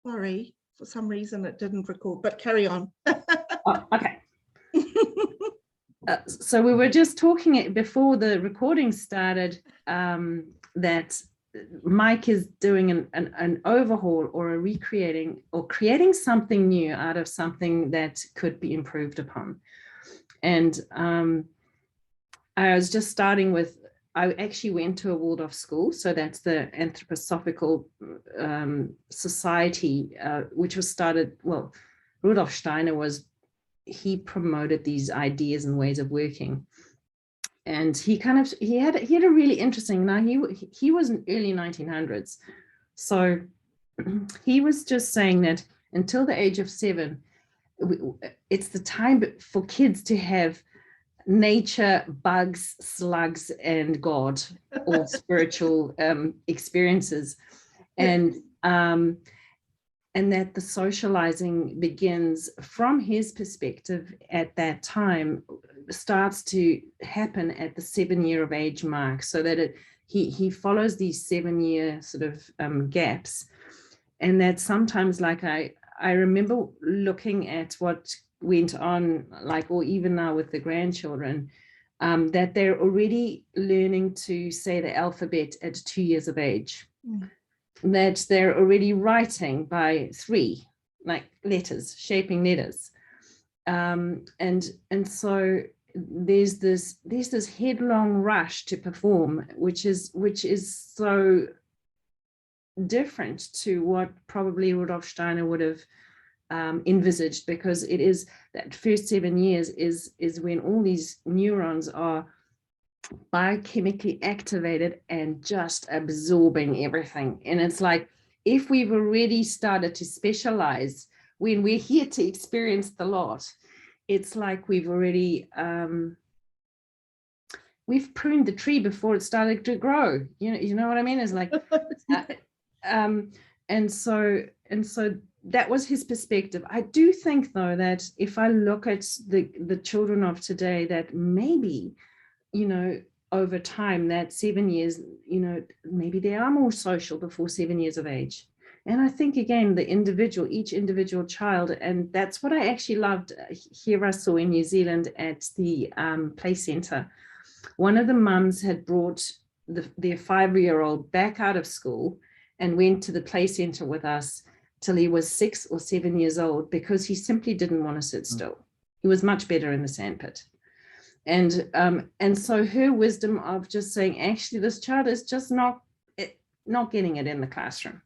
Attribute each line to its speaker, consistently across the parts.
Speaker 1: Sorry, for some reason it didn't record, but carry on.
Speaker 2: Oh, okay. So we were just talking before the recording started that Mike is doing an overhaul or a recreating or creating something new out of something that could be improved upon. And I was just starting with, I actually went to a Waldorf school. So that's the Anthroposophical Society, which was started, well, Rudolf Steiner he promoted these ideas and ways of working. And he had a really interesting, now he was in early 1900s. So he was just saying that until the age of 7, it's the time for kids to have nature, bugs, slugs, and God, or spiritual experiences. And that the socializing begins from his perspective at that time, starts to happen at the 7-year of age mark, so that he follows these 7-year sort of gaps. And that sometimes, like I remember looking at what went on, like, or even now with the grandchildren, that they're already learning to say the alphabet at 2 years of age. That they're already writing by 3, like letters, shaping letters. And so there's this headlong rush to perform, which is so different to what probably Rudolf Steiner would have envisaged, because it is that first 7 years is when all these neurons are biochemically activated and just absorbing everything. And it's like, if we've already started to specialize when we're here to experience the lot, it's like we've already we've pruned the tree before it started to grow. You know what I mean? It's like and so that was his perspective. I do think, though, that if I look at the children of today, that maybe, over time, that 7 years, maybe they are more social before 7 years of age. And I think, again, each individual child, and that's what I actually loved here I saw in New Zealand at the play center. One of the mums had brought their 5-year-old back out of school and went to the play center with us till he was 6 or 7 years old, because he simply didn't want to sit still. He was much better in the sandpit. And so her wisdom of just saying, actually, this child is just not getting it in the classroom.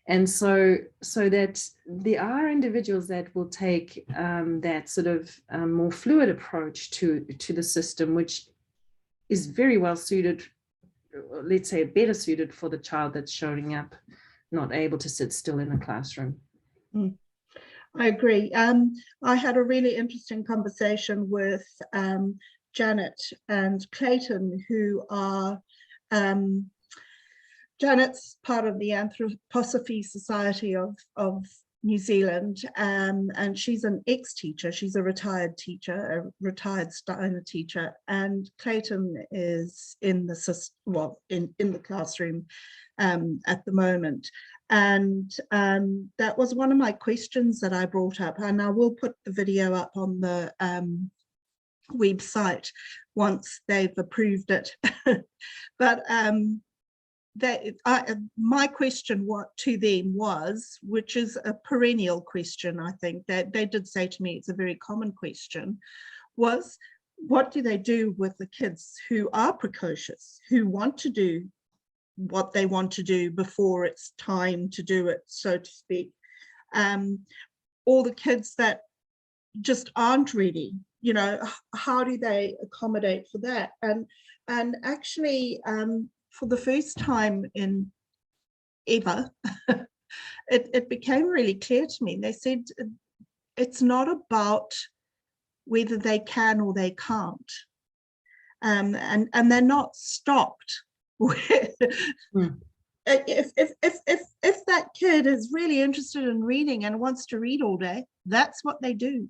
Speaker 2: And so that there are individuals that will take that sort of more fluid approach to the system, which is very well suited, let's say better suited for the child that's showing up not able to sit still in a classroom.
Speaker 1: I agree. I had a really interesting conversation with Janet and Clayton, who are, Janet's part of the Anthroposophy Society of New Zealand, and she's an ex-teacher. She's a retired teacher, a retired Steiner teacher, and Clayton is in the classroom at the moment. And that was one of my questions that I brought up, and I will put the video up on the website once they've approved it. But my question to them was, which is a perennial question, I think, that they did say to me, it's a very common question, was what do they do with the kids who are precocious, who want to do what they want to do before it's time to do it, so to speak, or the kids that just aren't ready, how do they accommodate for that? And actually, for the first time in ever, it became really clear to me. They said it's not about whether they can or they can't, and they're not stopped. If that kid is really interested in reading and wants to read all day, that's what they do.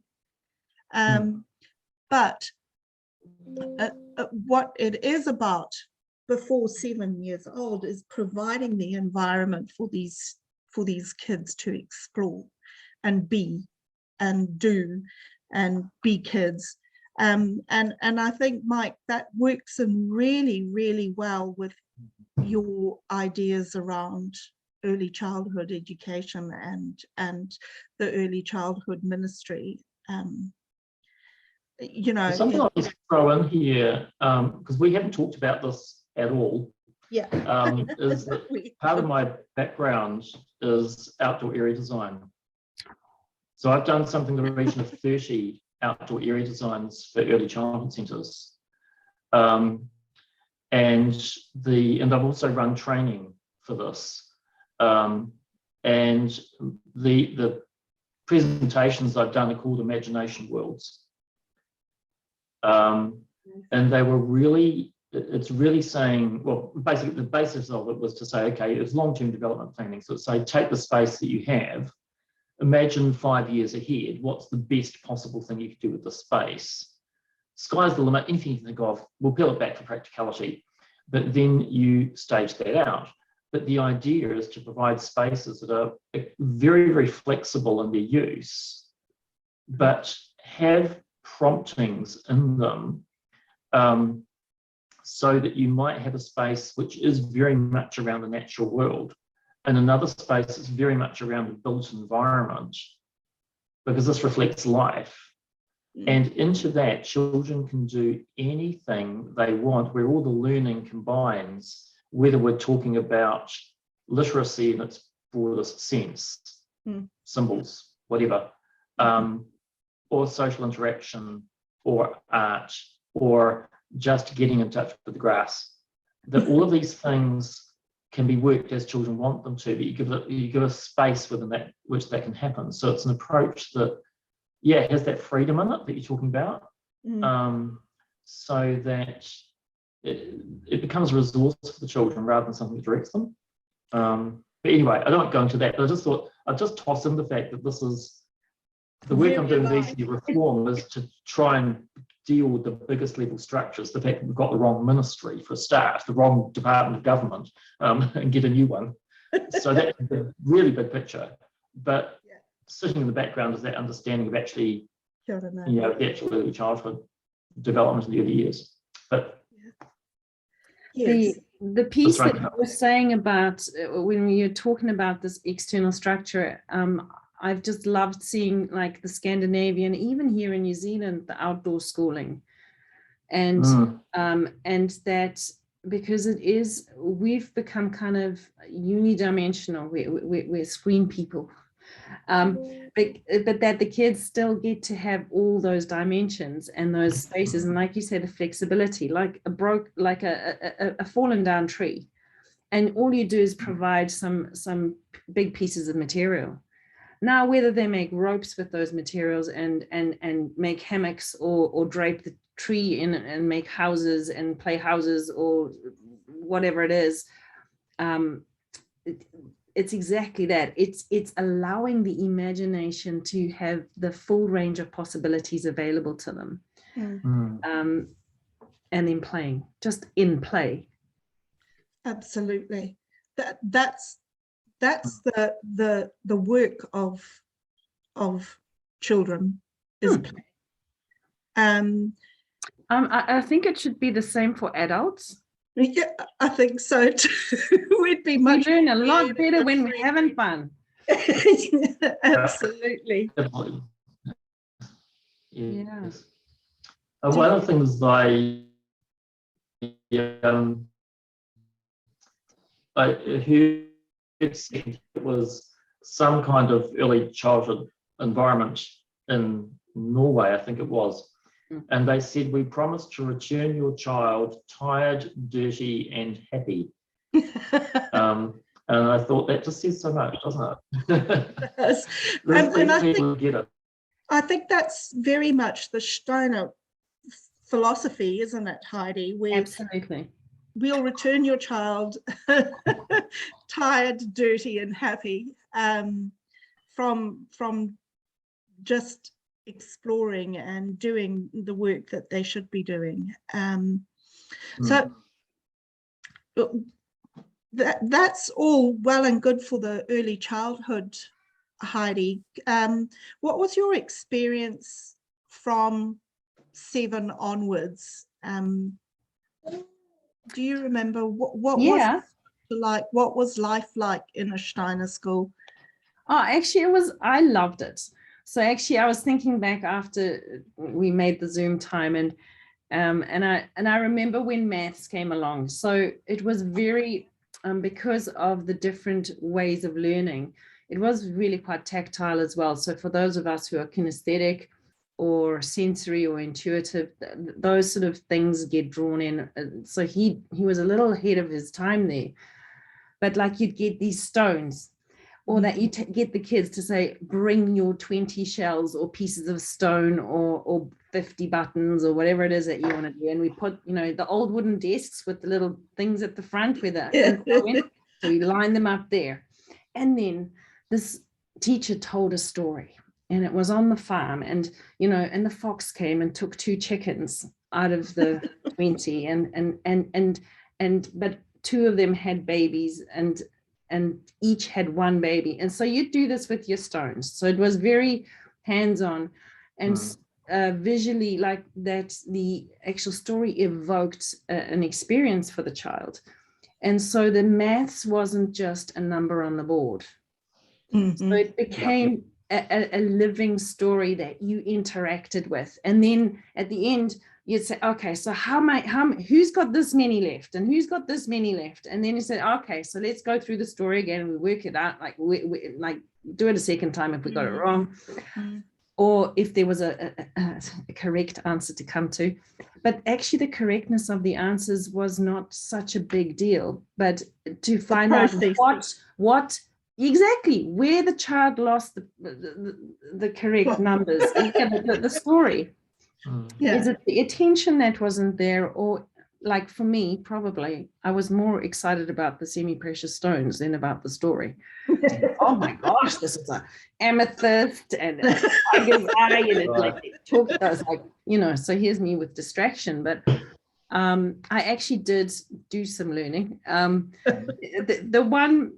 Speaker 1: But what it is about before 7 years old is providing the environment for these kids to explore and be and do and be kids. And I think, Mike, that works in really, really well with your ideas around early childhood education and the early childhood ministry. You know,
Speaker 3: something I'll just throw in here, because we haven't talked about this at all,
Speaker 1: yeah,
Speaker 3: is that part of my background is outdoor area design. So I've done something in the region of 30 outdoor area designs for early childhood centres. And I've also run training for this. And the presentations I've done are called Imagination Worlds. And they were really, it's really saying, well, basically the basis of it was to say, okay, it's long-term development planning. So it's say, take the space that you have, imagine 5 years ahead, what's the best possible thing you could do with the space? Sky's the limit, anything you can think of, we'll peel it back for practicality, but then you stage that out. But the idea is to provide spaces that are very, very flexible in their use, but have promptings in them, so that you might have a space which is very much around the natural world, and another space that's very much around the built environment, because this reflects life. And into that, children can do anything they want, where all the learning combines, whether we're talking about literacy in its broadest sense, symbols, whatever, or social interaction, or art, or just getting in touch with the grass. That all of these things can be worked as children want them to, but you give a space within that which that can happen. So it's an approach that, yeah, has that freedom in it that you're talking about, so that it becomes a resource for the children rather than something that directs them. But anyway, I don't want to go into that, but I just thought I'd just toss in the fact that this is the work I'm doing with ECD reform is to try and deal with the biggest level structures, the fact that we've got the wrong ministry for a start, the wrong department of government, and get a new one. So that's the really big picture. But sitting in the background is that understanding of actually, the actual early childhood development in the early years. But
Speaker 2: the piece that you were saying about when you're talking about this external structure, I've just loved seeing like the Scandinavian, even here in New Zealand, the outdoor schooling, and that because we've become kind of unidimensional. We're screen people, but that the kids still get to have all those dimensions and those spaces, and like you said, the flexibility, like a fallen down tree, and all you do is provide some big pieces of material. Now, whether they make ropes with those materials and make hammocks or drape the tree in and make houses and play houses or whatever it is, it's exactly that. It's allowing the imagination to have the full range of possibilities available to them, and then playing, just in play.
Speaker 1: Absolutely. That's the work of children is play.
Speaker 2: I think it should be the same for adults.
Speaker 1: Yeah, I think so too. We'd be much
Speaker 2: We learn a lot better when we're having fun.
Speaker 1: Absolutely.
Speaker 3: Yes. One of the things I heard it was some kind of early childhood environment in Norway, I think it was. And they said, we promise to return your child tired, dirty, and happy. And I thought that just says so much, doesn't it?
Speaker 1: Yes. And I think that's very much the Steiner philosophy, isn't it, Heidi?
Speaker 2: Absolutely.
Speaker 1: We'll return your child tired, dirty, and happy, from just exploring and doing the work that they should be doing. So that's all well and good for the early childhood, Heidi. What was your experience from 7 onwards? Do you remember what
Speaker 2: Yeah.
Speaker 1: was like? What was life like in a Steiner school?
Speaker 2: Oh, actually, I loved it. So actually, I was thinking back after we made the Zoom time, and I remember when maths came along. So it was very, because of the different ways of learning, it was really quite tactile as well. So for those of us who are kinesthetic or sensory or intuitive, those sort of things get drawn in. So he was a little ahead of his time there. But like you'd get these stones, or that you get the kids to say, bring your 20 shells or pieces of stone or 50 buttons or whatever it is that you want to do. And we put, the old wooden desks with the little things at the front where the info went. So we line them up there. And then this teacher told a story, and it was on the farm, and and the fox came and took 2 chickens out of the 20, but 2 of them had babies, and each had 1 baby. And so you do this with your stones. So it was very hands-on and visually, like that the actual story evoked an experience for the child. And so the maths wasn't just a number on the board. So it became a living story that you interacted with. And then at the end, you'd say, okay, so who's got this many left, and who's got this many left? And then you said, okay, so let's go through the story again, and we work it out, like we like do it a second time if we got it wrong, or if there was a correct answer to come to. But actually the correctness of the answers was not such a big deal, but to find out what exactly where the child lost the correct numbers and the story. Is it the attention that wasn't there, or like for me, probably I was more excited about the semi-precious stones than about the story. Oh my gosh, this is an amethyst and a tiger's eye, and it's like talked. I was like, so here's me with distraction. But I actually did do some learning. The one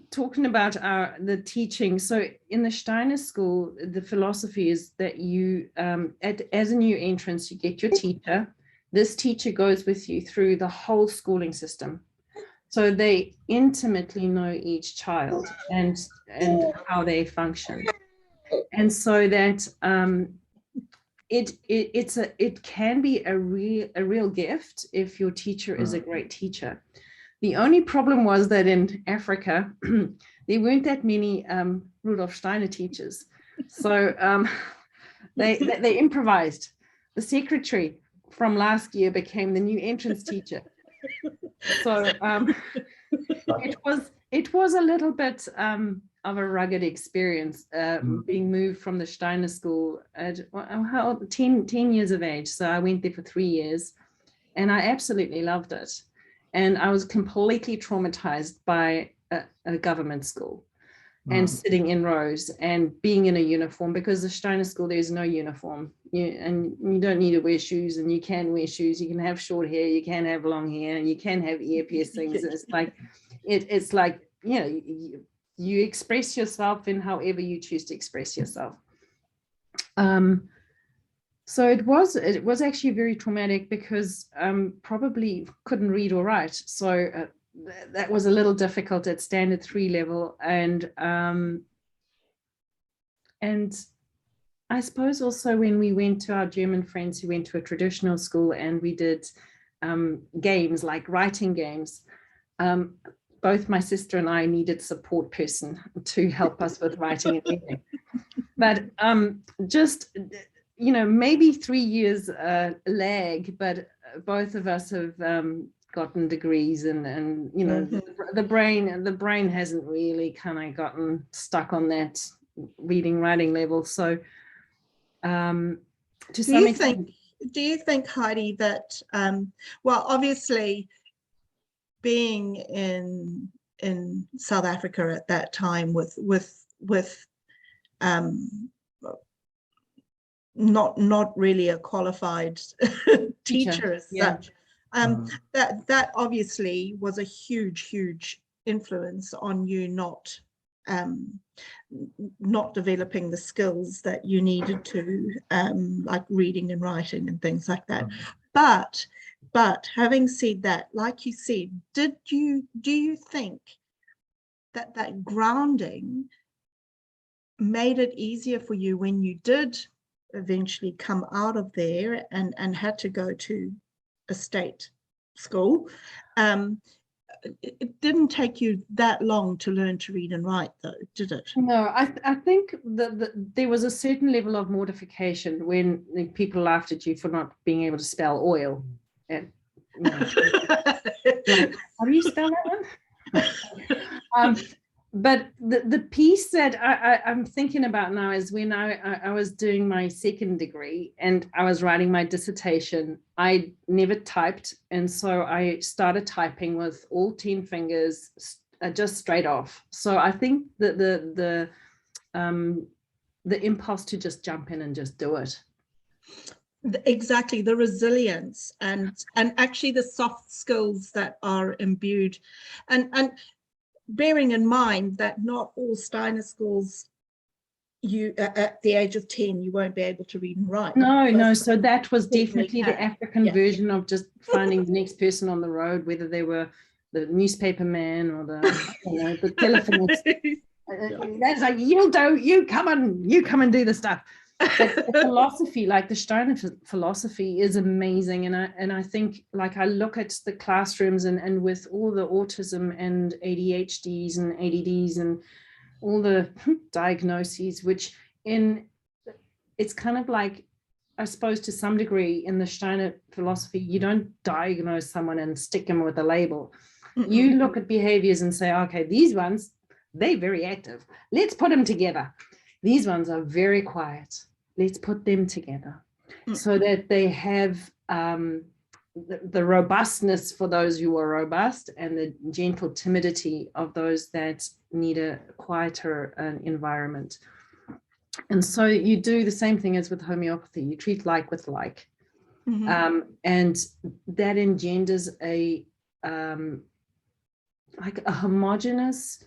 Speaker 2: talking about the teaching. So in the Steiner school, the philosophy is that you, as a new entrance, you get your teacher. This teacher goes with you through the whole schooling system. So they intimately know each child and how they function. And so that it can be a real gift if your teacher is a great teacher. The only problem was that in Africa, there weren't that many Rudolf Steiner teachers. So they improvised. The secretary from last year became the new entrance teacher. So it was a little bit of a rugged experience, being moved from the Steiner school at 10 years of age. So I went there for 3 years, and I absolutely loved it. And I was completely traumatized by a government school and sitting in rows and being in a uniform, because the Steiner school, there's no uniform. And you don't need to wear shoes, and you can wear shoes. You can have short hair, you can have long hair, and you can have ear piercings. It's like, you express yourself in however you choose to express yourself. So it was actually very traumatic, because probably couldn't read or write. So that was a little difficult at standard 3 level. And I suppose also when we went to our German friends who went to a traditional school, and we did games like writing games, both my sister and I needed support person to help us with writing and reading. But just, maybe 3 years lag, but both of us have gotten degrees, and the brain hasn't really kind of gotten stuck on that reading writing level. So to some extent,
Speaker 1: do you think, Heidi, that obviously being in South Africa at that time with not really a qualified teacher as such, That obviously was a huge influence on you not developing the skills that you needed to, like reading and writing and things like that. But having said that, like you said, do you think that grounding made it easier for you when you did eventually come out of there and had to go to a state school? It didn't take you that long to learn to read and write, though, did it?
Speaker 2: No, I think that there was a certain level of mortification when people laughed at you for not being able to spell oil. And, you know, like, how do you spell that one? But the piece that I'm thinking about now is when I was doing my second degree and I was writing my dissertation. I never typed, and so I started typing with all 10 fingers, just straight off. So I think that the impulse to just jump in and just do it.
Speaker 1: Exactly, the resilience and actually the soft skills that are imbued, and bearing in mind that not all Steiner schools, you at the age of 10 you won't be able to read and write.
Speaker 2: No, so that was definitely the African
Speaker 1: Yeah.
Speaker 2: version of just finding the next person on the road, whether they were the newspaper man or the telephonist. That's like, you come and do the stuff. But the philosophy, like the Steiner philosophy, is amazing, and I think, like, I look at the classrooms and with all the autism and ADHDs and ADDs and all the diagnoses, it's kind of like, I suppose to some degree in the Steiner philosophy, you don't diagnose someone and stick them with a label. You look at behaviors and say, okay, these ones, they're very active. Let's put them together. These ones are very quiet. Let's put them together so that they have the robustness for those who are robust and the gentle timidity of those that need a quieter environment. And so you do the same thing as with homeopathy. You treat like with like. And that engenders a homogeneous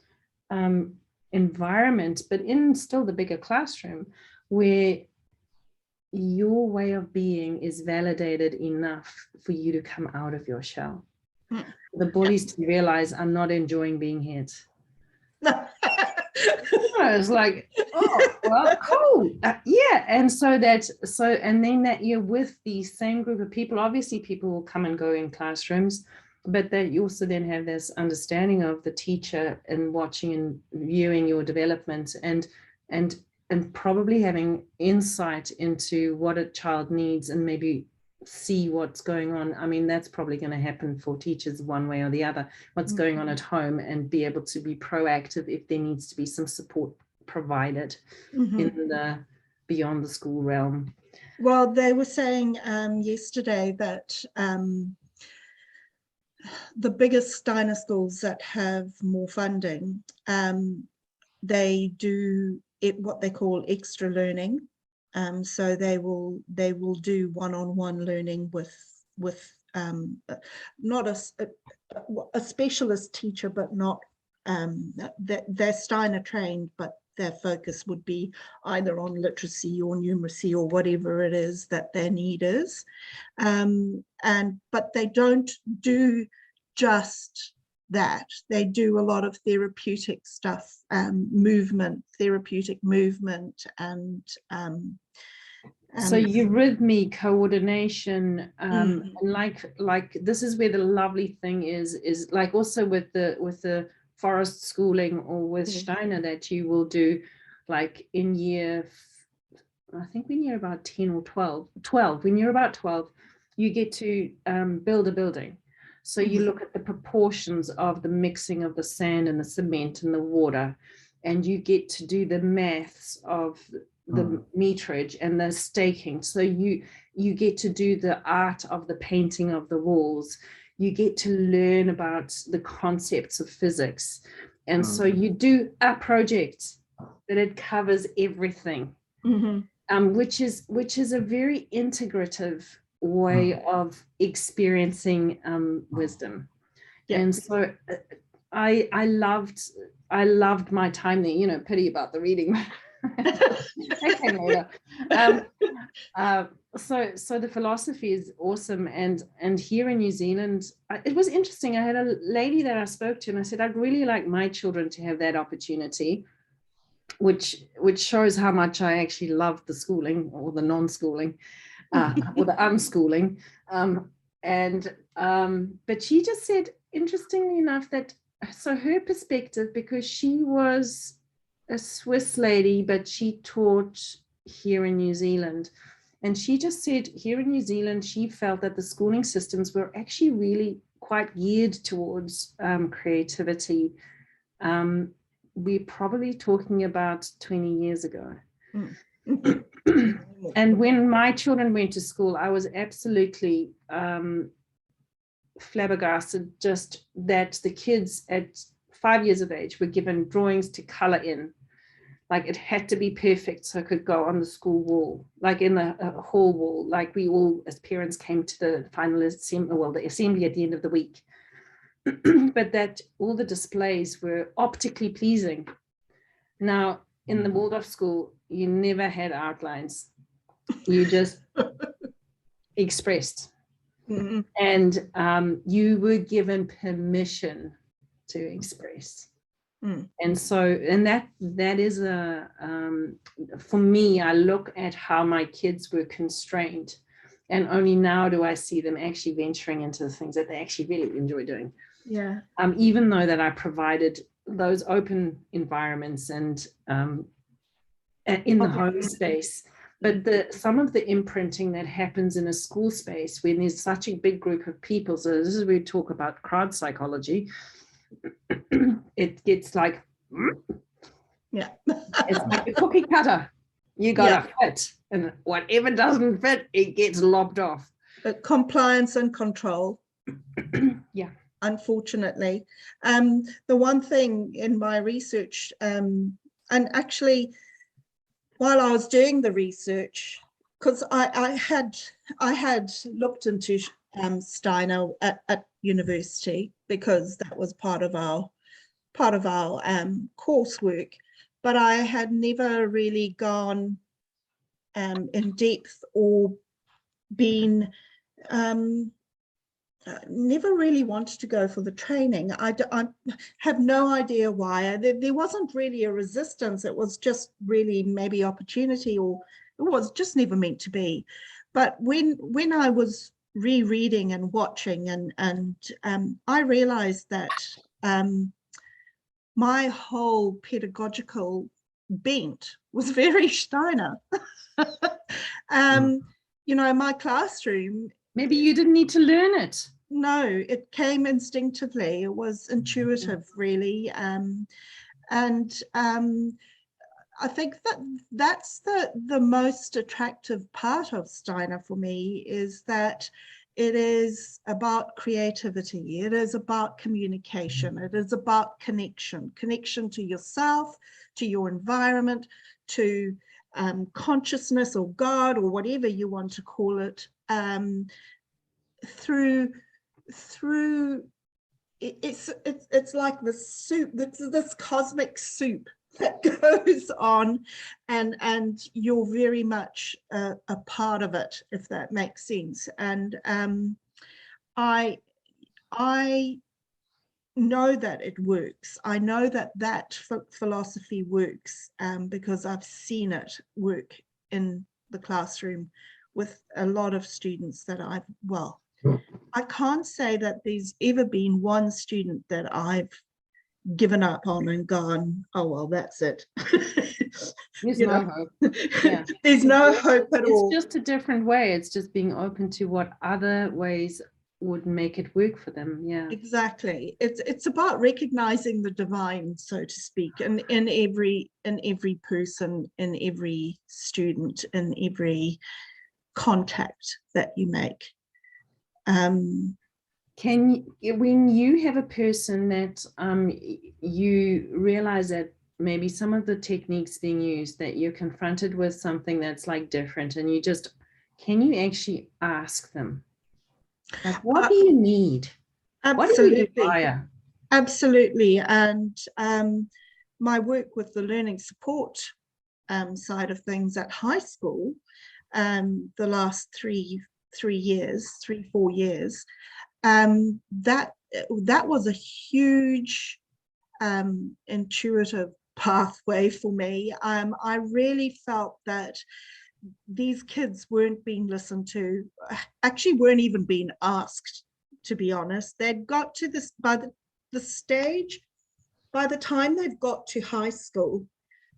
Speaker 2: environment, but in still the bigger classroom, where your way of being is validated enough for you to come out of your shell. The bullies to realize, I'm not enjoying being hit. It's like, oh, well, cool. Yeah. And and then that you're with the same group of people. Obviously people will come and go in classrooms, but that you also then have this understanding of the teacher and watching and viewing your development and probably having insight into what a child needs and maybe see what's going on. I mean, that's probably going to happen for teachers one way or the other, what's going on at home, and be able to be proactive if there needs to be some support provided in the beyond the school realm.
Speaker 1: Well, they were saying yesterday that the biggest Steiner schools that have more funding, they do what they call extra learning. So they will do one-on-one learning with not a specialist teacher, but not they're Steiner trained, but their focus would be either on literacy or numeracy or whatever it is that their need is. But they don't do just that. They do a lot of therapeutic stuff, therapeutic movement, and
Speaker 2: so eurythmy, coordination, and like this is where the lovely thing is like also with the forest schooling or with Steiner, that you will do like in year, I think when you're about 10 or 12, when you're about 12, you get to build a building. So you look at the proportions of the mixing of the sand and the cement and the water, and you get to do the maths of the meterage and the staking. So you get to do the art of the painting of the walls. You get to learn about the concepts of physics. And so you do a project that it covers everything, which is a very integrative way of experiencing wisdom.
Speaker 1: Yeah.
Speaker 2: And so I loved my time there. You know, pity about the reading. That came later. So the philosophy is awesome, and here in New Zealand, it was interesting. I had a lady that I spoke to, and I said, I'd really like my children to have that opportunity, which shows how much I actually loved the schooling or the non-schooling, or the unschooling. But she just said, interestingly enough, that so her perspective, because she was a Swiss lady, but she taught here in New Zealand. And she just said here in New Zealand, she felt that the schooling systems were actually really quite geared towards creativity. We're probably talking about 20 years ago. And when my children went to school, I was absolutely flabbergasted just that the kids at 5 years of age were given drawings to color in. Like it had to be perfect so it could go on the school wall, like in the hall wall, like we all as parents came to the final assembly, well, the assembly at the end of the week. But that all the displays were optically pleasing. Now, in the Waldorf school, you never had outlines. You just expressed.
Speaker 1: Mm-hmm.
Speaker 2: And you were given permission to express. And so, and that is for me, I look at how my kids were constrained, and only now do I see them actually venturing into the things that they actually really enjoy doing.
Speaker 1: Yeah.
Speaker 2: Even though that I provided those open environments and in the home space, but some of the imprinting that happens in a school space when there's such a big group of people, so this is where we talk about crowd psychology, it gets like,
Speaker 1: yeah,
Speaker 2: it's like a cookie cutter. You gotta fit, and whatever doesn't fit, it gets lopped off.
Speaker 1: Compliance and control.
Speaker 2: Yeah.
Speaker 1: Unfortunately, the one thing in my research, and actually, while I was doing the research, because I had looked into Steiner at university, because that was part of our coursework, but I had never really gone in depth or been never really wanted to go for the training. I have no idea why. There wasn't really a resistance. It was just really maybe opportunity, or it was just never meant to be. But when I was rereading and watching, and I realized that my whole pedagogical bent was very Steiner. You know, my classroom.
Speaker 2: Maybe you didn't need to learn it.
Speaker 1: No, it came instinctively. It was intuitive, really. And I think that's the most attractive part of Steiner for me, is that it is about creativity. It is about communication. It is about connection to yourself, to your environment, to consciousness or God or whatever you want to call it, through it's like the soup, this cosmic soup that goes on, and you're very much a part of it, if that makes sense. And I know that it works. I know that philosophy works, because I've seen it work in the classroom with a lot of students that I can't say that there's ever been one student that I've given up on and gone, oh, well, that's it.
Speaker 2: There's no hope. Yeah.
Speaker 1: There's no hope at all.
Speaker 2: It's just a different way. It's just being open to what other ways would make it work for them. Yeah,
Speaker 1: exactly. It's about recognizing the divine, so to speak, in every person, in every student, in every contact that you make.
Speaker 2: When you have a person that you realize that maybe some of the techniques being used, that you're confronted with something that's like different, and can you actually ask them, like, what do you need? What do you
Speaker 1: Absolutely.
Speaker 2: desire?
Speaker 1: Absolutely. And my work with the learning support side of things at high school, the last 4 years, that was a huge intuitive pathway for me. I really felt that these kids weren't being listened to, actually weren't even being asked, to be honest. They'd got to this, by the stage, by the time they've got to high school,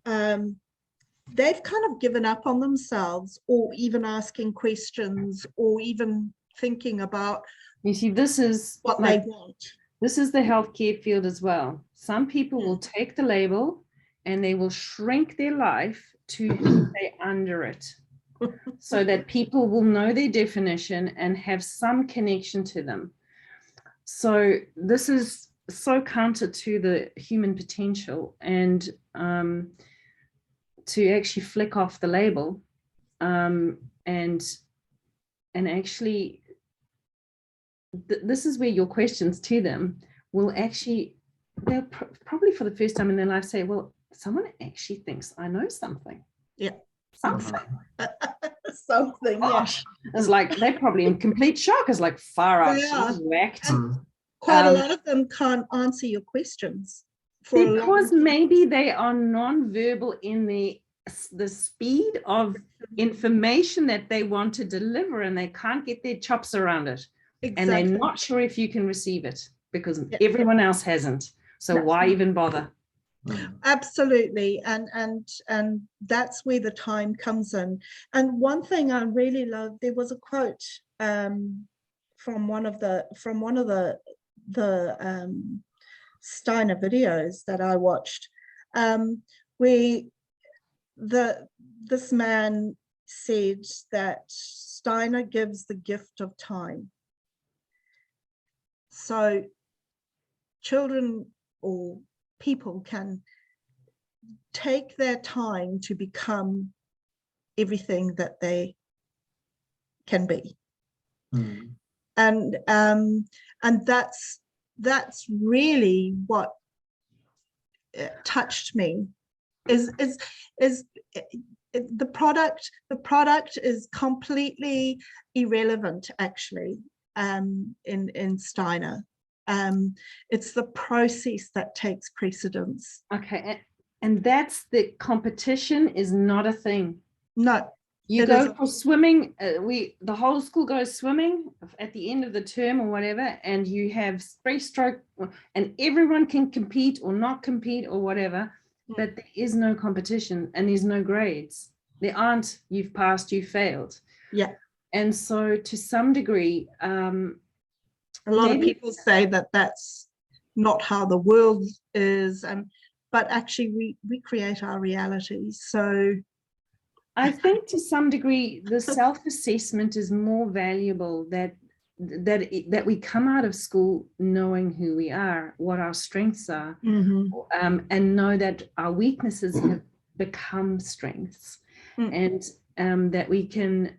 Speaker 1: they've kind of given up on themselves, or even asking questions, or even thinking about
Speaker 2: You see, this is
Speaker 1: what
Speaker 2: like,
Speaker 1: they want.
Speaker 2: this is the healthcare field as well. Some people will take the label and they will shrink their life to stay under it, so that people will know their definition and have some connection to them. So this is so counter to the human potential, and to actually flick off the label, and actually this is where your questions to them will actually, they'll probably for the first time in their life say, well, someone actually thinks I know something.
Speaker 1: Yeah.
Speaker 2: Something.
Speaker 1: Something.
Speaker 2: Gosh. It's like they're probably in complete shock. It's like, far out,
Speaker 1: They are.
Speaker 2: she's whacked.
Speaker 1: Quite a lot of them can't answer your questions.
Speaker 2: Because maybe they are non-verbal in the speed of information that they want to deliver, and they can't get their chops around it. Exactly. And they're not sure if you can receive it, because everyone else hasn't. So why even bother?
Speaker 1: Absolutely. And that's where the time comes in. And one thing I really love, there was a quote from one of the Steiner videos that I watched, where this man said that Steiner gives the gift of time. So children or people can take their time to become everything that they can be. And that's really what touched me, is the product is completely irrelevant, actually, in Steiner. It's the process that takes precedence.
Speaker 2: Okay, and that's the competition is not a thing.
Speaker 1: No.
Speaker 2: You go for swimming, the whole school goes swimming at the end of the term or whatever, and you have breaststroke, and everyone can compete or not compete or whatever, but there is no competition and there's no grades. There aren't, you've passed, you failed.
Speaker 1: Yeah.
Speaker 2: And so to some degree,
Speaker 1: a lot of people say that that's not how the world is, but actually we create our reality. So
Speaker 2: I think to some degree the self-assessment is more valuable, that we come out of school knowing who we are, what our strengths are, and know that our weaknesses have become strengths, and that we can,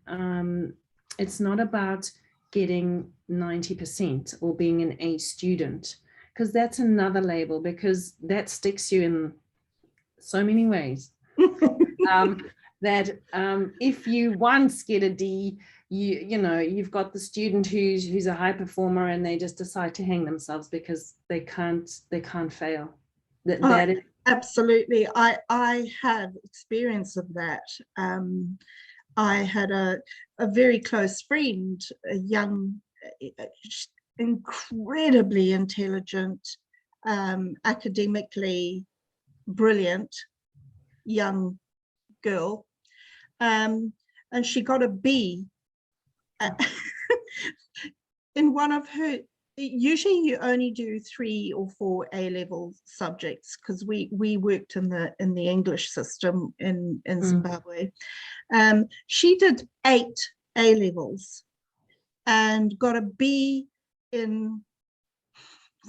Speaker 2: it's not about getting 90% or being an A student, because that's another label, because that sticks you in so many ways. That if you once get a D, you know, you've got the student who's a high performer, and they just decide to hang themselves because they can't fail. That is
Speaker 1: absolutely. I had experience of that. I had a very close friend, a young, incredibly intelligent, academically brilliant young girl, and she got a B in one of her. Usually you only do 3 or 4 A-level subjects, because we worked in the English system in Zimbabwe. She did 8 A-levels and got a B in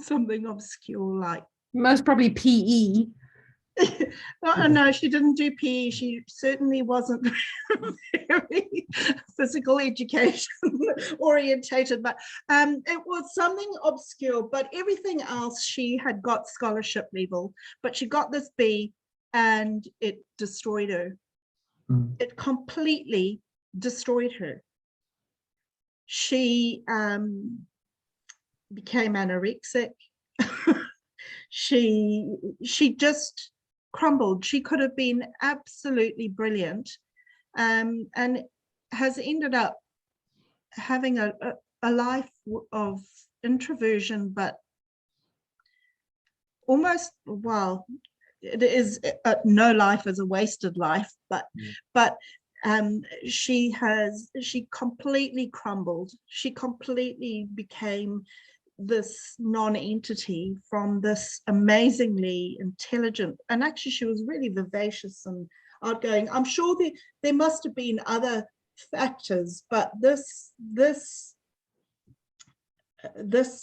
Speaker 1: something obscure, like
Speaker 2: most probably PE.
Speaker 1: No, she didn't do PE. She certainly wasn't very physical education orientated, but it was something obscure. But everything else, she had got scholarship level, but she got this B and it destroyed her. It completely destroyed her. She became anorexic. She just crumbled. She could have been absolutely brilliant, and has ended up having a life of introversion, but almost, well, it is no life is a wasted life, but she completely crumbled. She completely became this non-entity from this amazingly intelligent, and actually she was really vivacious and outgoing. I'm sure there must have been other factors, but this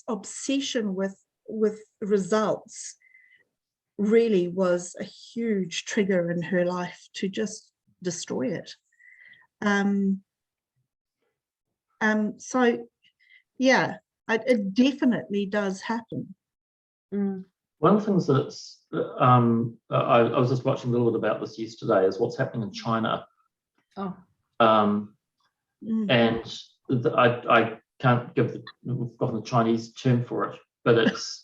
Speaker 1: obsession with results really was a huge trigger in her life to just destroy it. So yeah, it definitely does happen.
Speaker 3: One of the things that's I was just watching a little bit about this yesterday is what's happening in China. And I can't give we've gotten the Chinese term for it, but it's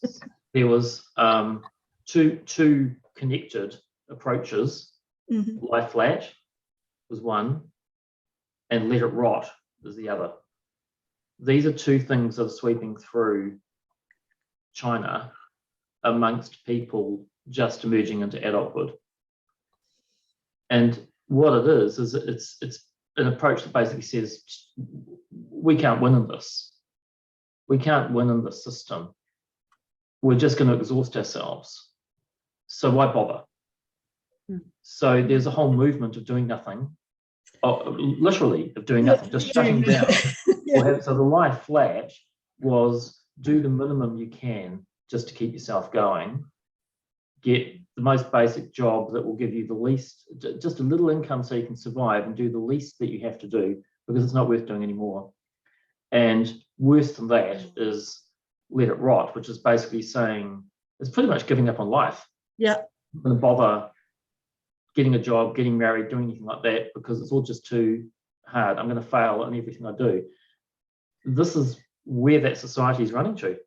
Speaker 3: there was two connected approaches. Lie flat was one, and let it rot is the other. These are two things that are sweeping through China amongst people just emerging into adulthood. And what it is it's an approach that basically says we can't win in this. We can't win in this system. We're just going to exhaust ourselves. So why bother? So there's a whole movement of doing nothing, literally of doing nothing, just shutting down. So the lie flat was do the minimum you can just to keep yourself going, get the most basic job that will give you the least, just a little income so you can survive, and do the least that you have to do because it's not worth doing anymore. And worse than that is let it rot, which is basically saying it's pretty much giving up on life. I'm going to bother getting a job, getting married, doing anything like that because it's all just too hard. I'm going to fail in everything I do. This is where that society is running to.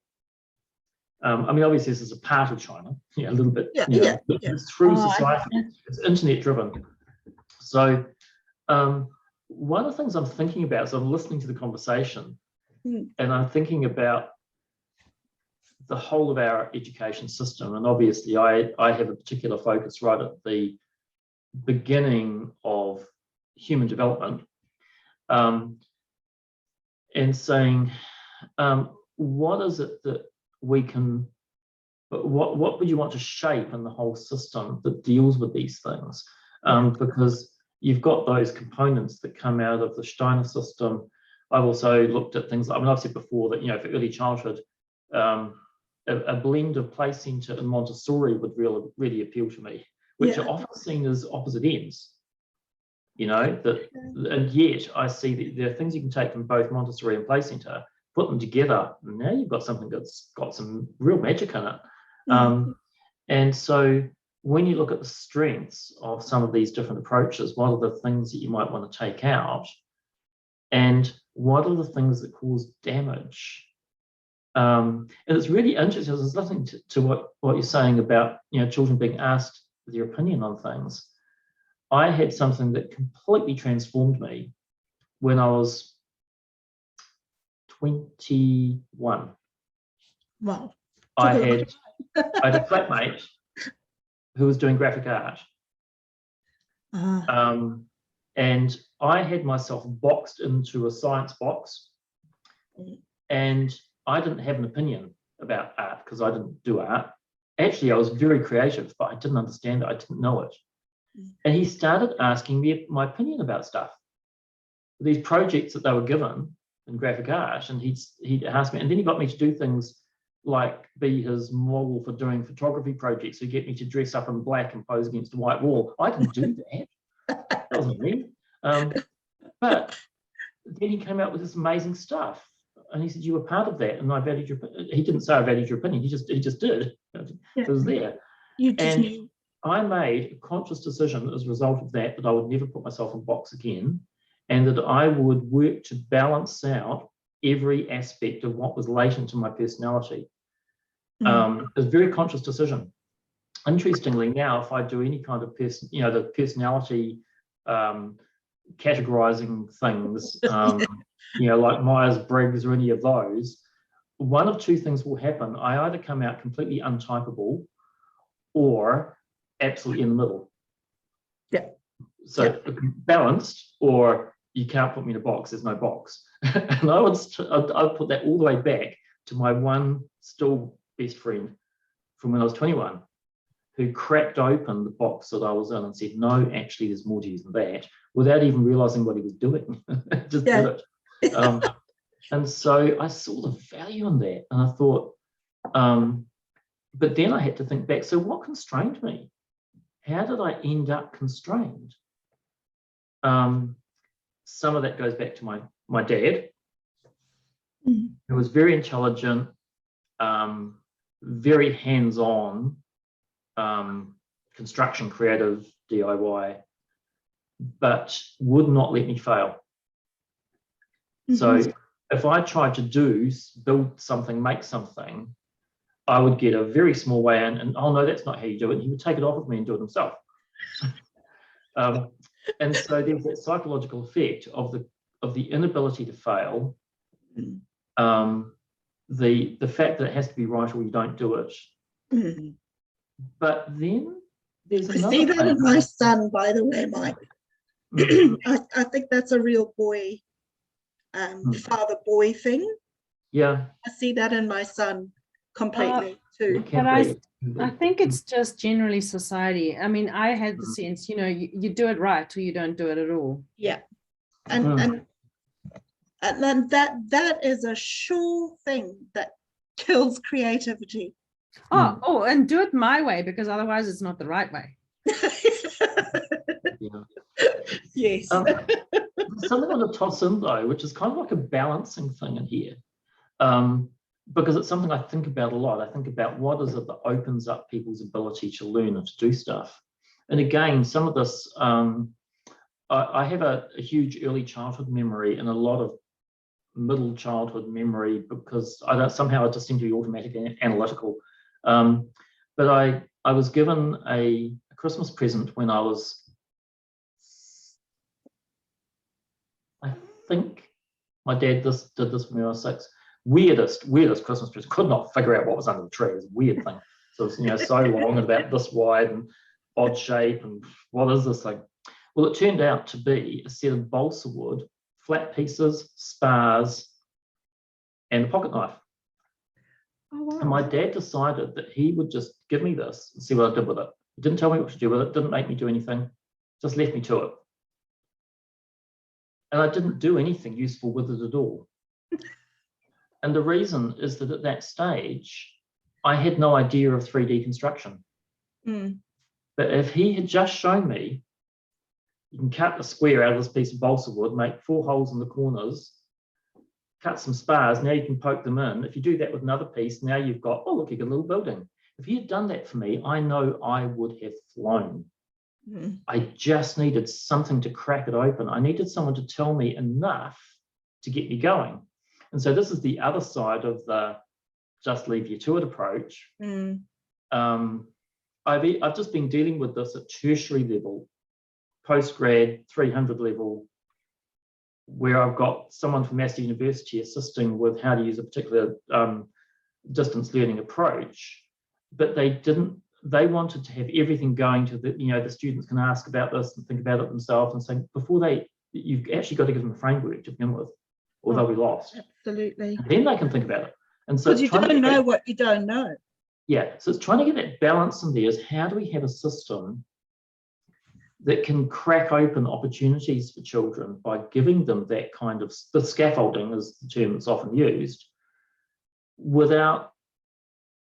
Speaker 3: I mean, obviously, this is a part of China, a little bit. It's through society. It's internet driven. So, one of the things I'm thinking about is I'm listening to the conversation, and I'm thinking about the whole of our education system. And obviously, I have a particular focus right at the beginning of human development, and saying, what is it that we can, what would you want to shape in the whole system that deals with these things? Because you've got those components that come out of the Steiner system. I've also looked at things, I've said before that, for early childhood, a blend of play centre and Montessori would really appeal to me, which are often seen as opposite ends. And yet I see that there are things you can take from both Montessori and play centre, put them together, and now you've got something that's got some real magic in it. And so when you look at the strengths of some of these different approaches, what are the things that you might want to take out, and what are the things that cause damage? And it's really interesting. There's nothing to what you're saying about children being asked their opinion on things. I had something that completely transformed me when I was 21.
Speaker 1: Wow.
Speaker 3: I had a flatmate who was doing graphic art. And I had myself boxed into a science box, and I didn't have an opinion about art because I didn't do art. Actually, I was very creative, but I didn't understand it. I didn't know it. And he started asking me my opinion about stuff, these projects that they were given in graphic art, and he'd ask me, and then he got me to do things like be his model for doing photography projects, who get me to dress up in black and pose against a white wall. I didn't do that. That wasn't me. But then he came out with this amazing stuff, and he said, "You were part of that, and I valued your." He didn't say I valued your opinion. He just did. It was there.
Speaker 1: You just
Speaker 3: And
Speaker 1: knew.
Speaker 3: I made a conscious decision as a result of that I would never put myself in a box again, and that I would work to balance out every aspect of what was latent in my personality. It was a very conscious decision. Interestingly, now if I do any kind of the personality categorizing things, like Myers-Briggs or any of those, one of two things will happen. I either come out completely untypable or absolutely in the middle.
Speaker 1: Yeah.
Speaker 3: So balanced, or you can't put me in a box, there's no box. And I'd put that all the way back to my one still best friend from when I was 21, who cracked open the box that I was in and said, no, actually, there's more to you than that, without even realizing what he was doing. Just did it. And so I saw the value in that. And I thought, but then I had to think back, so what constrained me? How did I end up constrained? Some of that goes back to my dad, who was very intelligent, very hands-on, construction, creative, DIY, but would not let me fail. So if I tried to build something, make something, I would get a very small way in, and oh no, that's not how you do it. And he would take it off of me and do it himself. And so there's that psychological effect of the inability to fail, the fact that it has to be right or you don't do it. But then there's another
Speaker 1: I see that
Speaker 3: thing.
Speaker 1: in my son, by the way, Mike. I think that's a real boy, father-boy thing.
Speaker 3: Yeah.
Speaker 1: I see that in my son completely too.
Speaker 2: But I think it's just generally society. I mean, I had the sense, you do it right or you don't do it at all.
Speaker 1: Yeah. And then that is a sure thing that kills creativity.
Speaker 2: Oh, and do it my way, because otherwise it's not the right way.
Speaker 1: Yes.
Speaker 3: Something I want to toss in though, which is kind of like a balancing thing in here, because it's something I think about a lot. I think about what is it that opens up people's ability to learn and to do stuff. And again, some of this, I have a huge early childhood memory and a lot of middle childhood memory, because somehow I just seem to be automatic and analytical. But I was given a Christmas present when I was, I think my dad did this when I was 6. Weirdest Christmas present. Could not figure out what was under the tree. It was a weird thing. So it's so long and about this wide and odd shape, and what is this thing? Well, it turned out to be a set of balsa wood, flat pieces, spars, and a pocket knife.
Speaker 1: Oh, wow.
Speaker 3: And my dad decided that he would just give me this and see what I did with it. He didn't tell me what to do with it, didn't make me do anything, just left me to it. And I didn't do anything useful with it at all. And the reason is that at that stage, I had no idea of 3D construction. But if he had just shown me, you can cut a square out of this piece of balsa wood, make 4 holes in the corners, cut some spars, now you can poke them in. If you do that with another piece, now you've got, oh, look, you got a little building. If he had done that for me, I know I would have flown. I just needed something to crack it open. I needed someone to tell me enough to get me going. And so this is the other side of the just leave you to it approach. I've just been dealing with this at tertiary level, postgrad 300 level, where I've got someone from Massey University assisting with how to use a particular distance learning approach, but they wanted to have everything going to the students can ask about this and think about it themselves, and saying you've actually got to give them a framework to begin with, or they'll be lost.
Speaker 1: Absolutely.
Speaker 3: And then they can think about it. And so
Speaker 1: because you don't know what you don't know.
Speaker 3: Yeah, so it's trying to get that balance in there, is how do we have a system that can crack open opportunities for children by giving them that kind of, the scaffolding is the term that's often used, without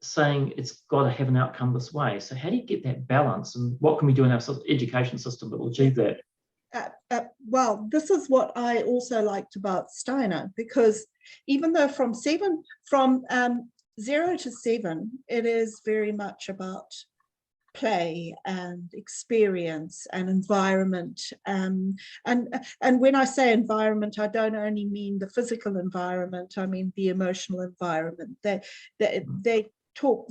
Speaker 3: saying it's got to have an outcome this way. So how do you get that balance, and what can we do in our education system that will achieve that?
Speaker 1: Well, this is what I also liked about Steiner, because even though from 0 to 7, it is very much about play and experience and environment. And when I say environment, I don't only mean the physical environment, I mean the emotional environment. They talk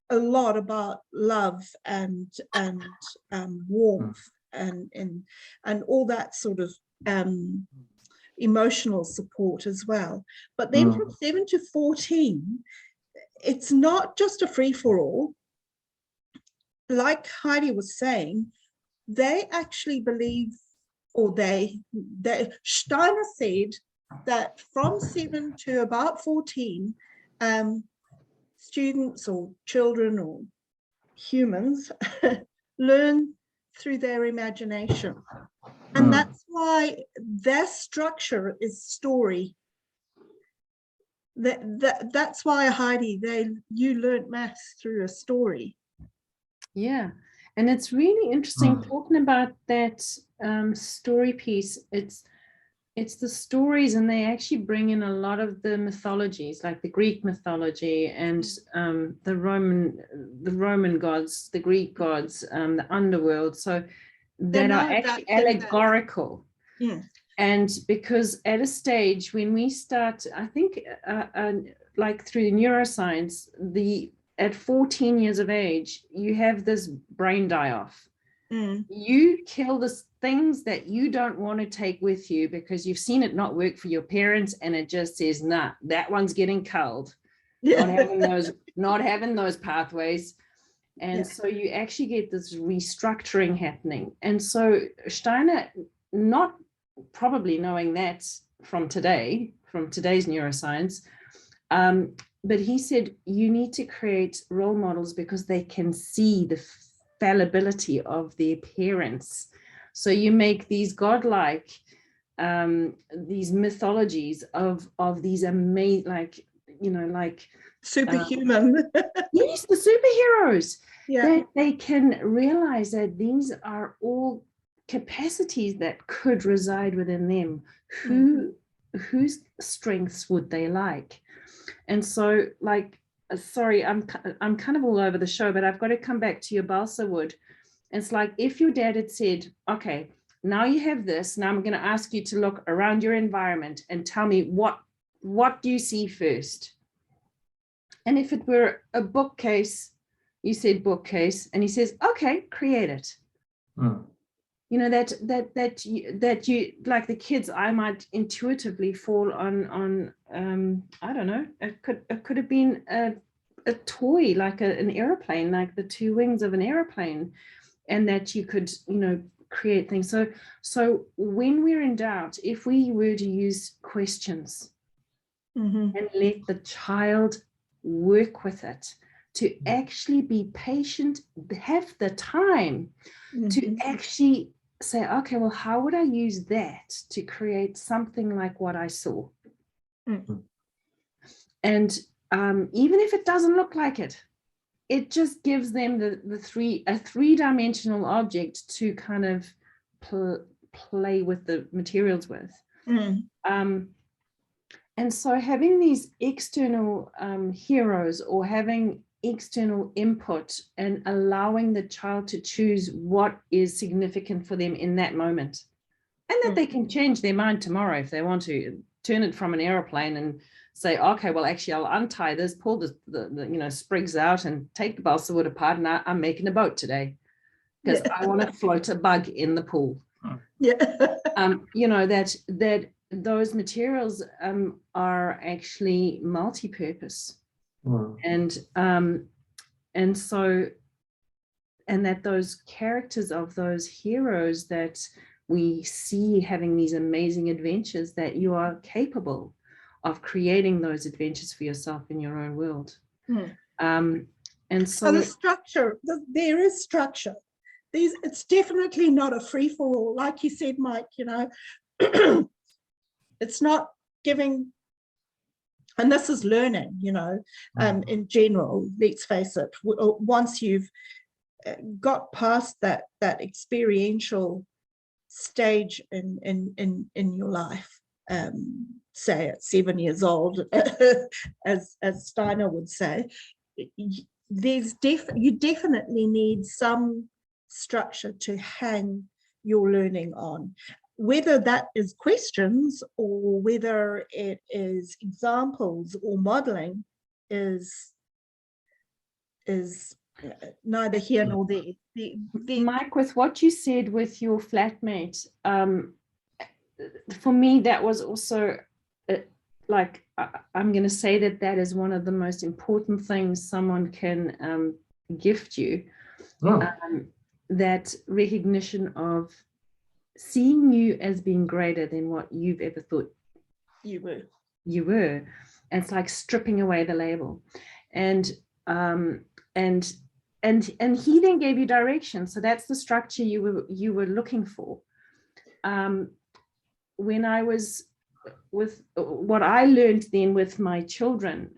Speaker 1: a lot about love and warmth and all that sort of emotional support as well. But then from 7 to 14, it's not just a free-for-all. Like Heidi was saying, they actually believe, or Steiner said that from 7 to about 14, students or children or humans learn through their imagination. And that's why their structure is story. That's why, Heidi, you learned maths through a story.
Speaker 2: Yeah, and it's really interesting talking about that story piece. It's the stories, and they actually bring in a lot of the mythologies, like the Greek mythology and the Roman gods, the Greek gods, the underworld. So that are actually allegorical.
Speaker 1: Yeah.
Speaker 2: And because at a stage when we start, I think like through neuroscience, at 14 years of age, you have this brain die-off. You kill the things that you don't want to take with you because you've seen it not work for your parents, and it just says, nah, that one's getting culled. Yeah. Not having those pathways. And so you actually get this restructuring happening. And so Steiner, not probably knowing that from today's neuroscience, but he said you need to create role models because they can see the fallibility of their parents. So you make these godlike, these mythologies of these amazing, like
Speaker 1: superhuman.
Speaker 2: Yes, the superheroes.
Speaker 1: Yeah.
Speaker 2: That they can realize that these are all capacities that could reside within them. Whose strengths would they like? And so, like, sorry, I'm kind of all over the show, but I've got to come back to your balsa wood. It's like if your dad had said, okay, now you have this, now I'm going to ask you to look around your environment and tell me what do you see first? And if it were a bookcase, you said bookcase, and he says, okay, create it. You know, that you like the kids, I might intuitively fall on I don't know, it could have been a toy, like an airplane, like the two wings of an airplane, and that you could, create things. So when we're in doubt, if we were to use questions and let the child work with it, to actually be patient, have the time to actually say, okay, well, how would I use that to create something like what I saw? And even if it doesn't look like it, it just gives them a three-dimensional object to kind of play with the materials with. And so having these external heroes, or having external input, and allowing the child to choose what is significant for them in that moment, and that they can change their mind tomorrow if they want to turn it from an airplane and say, okay, well, actually, I'll untie this, pull the sprigs out, and take the balsa wood apart, and I'm making a boat today because I want to float a bug in the pool. That those materials are actually multi-purpose. And that those characters of those heroes that we see having these amazing adventures, that you are capable of creating those adventures for yourself in your own world. And so
Speaker 1: the structure, there is structure. It's definitely not a free-for-all, like you said, Mike. It's not giving And this is learning, in general, let's face it. Once you've got past that experiential stage in your life, say at 7 years old, as Steiner would say, you definitely need some structure to hang your learning on. Whether that is questions or whether it is examples or modeling is neither here nor there.
Speaker 2: Mike, with what you said with your flatmate, for me, that was also I'm going to say that is one of the most important things someone can gift you. That recognition of seeing you as being greater than what you've ever thought
Speaker 1: you were.
Speaker 2: And it's like stripping away the label. And he then gave you direction. So that's the structure you were looking for. When I was with what I learned then with my children,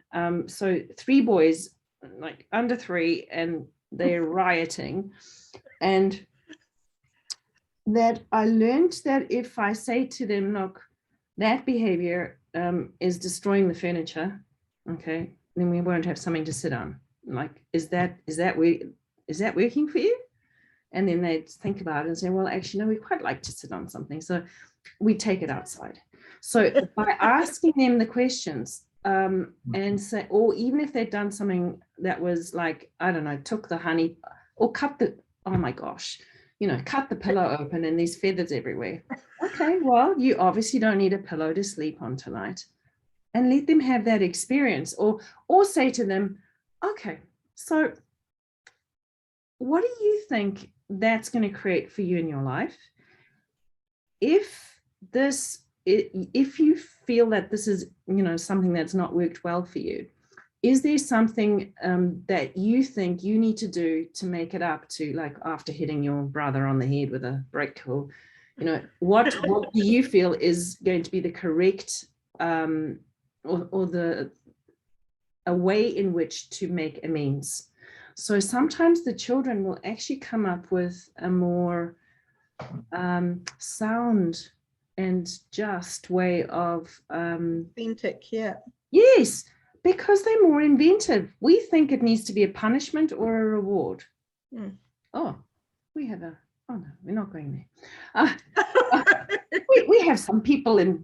Speaker 2: so 3 boys, like under 3, and they're rioting, and that I learned that if I say to them, look, that behavior is destroying the furniture, okay, then we won't have something to sit on. Like, is that working for you? And then they'd think about it and say, well, actually, no, we quite like to sit on something. So we take it outside. So by asking them the questions and say, or even if they'd done something that was like, I don't know, took the honey or cut the, oh my gosh, cut the pillow open and there's feathers everywhere. Okay, well, you obviously don't need a pillow to sleep on tonight. And let them have that experience, or say to them, okay, so what do you think that's going to create for you in your life? If you feel that this is, something that's not worked well for you, is there something that you think you need to do to make it up, to, like, after hitting your brother on the head with a brick, or, what do you feel is going to be the correct or a way in which to make amends? So sometimes the children will actually come up with a more sound and just way of
Speaker 1: authentic, yeah.
Speaker 2: Yes, because they're more inventive. We think it needs to be a punishment or a reward. Oh, we have oh no, we're not going there. We have some people in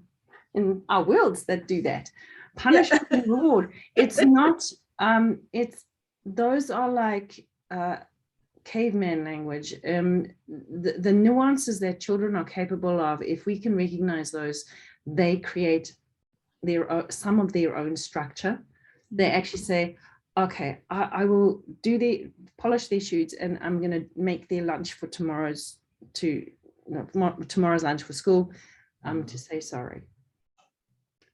Speaker 2: our worlds that do that. Punishment and reward. It's not, those are like caveman language. The nuances that children are capable of, if we can recognize those, they create some of their own structure. They actually say, okay, I will polish their shoes, and I'm going to make their lunch for tomorrow's lunch for school, to say sorry.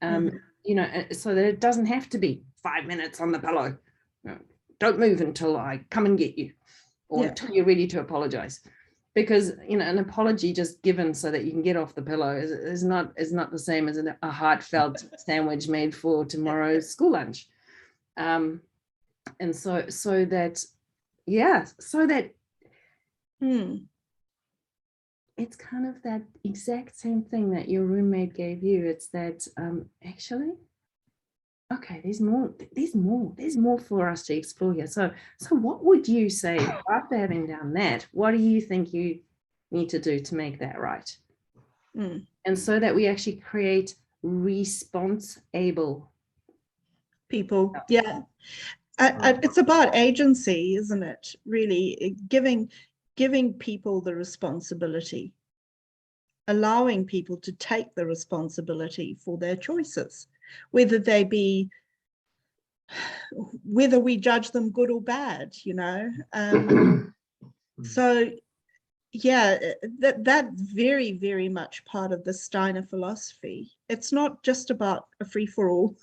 Speaker 2: So that it doesn't have to be 5 minutes on the pillow. Don't move until I come and get you, or until you're ready to apologize. Because an apology just given so that you can get off the pillow is not the same as a heartfelt sandwich made for tomorrow's school lunch. And so that it's kind of that exact same thing that your roommate gave you. It's that actually, okay, there's more for us to explore here. So what would you say after having done that? What do you think you need to do to make that right? And so that we actually create response-able
Speaker 1: people. Yeah. It's about agency, isn't it? Really giving people the responsibility, allowing people to take the responsibility for their choices, whether we judge them good or bad, so yeah, that's very, very much part of the Steiner philosophy. It's not just about a free-for-all.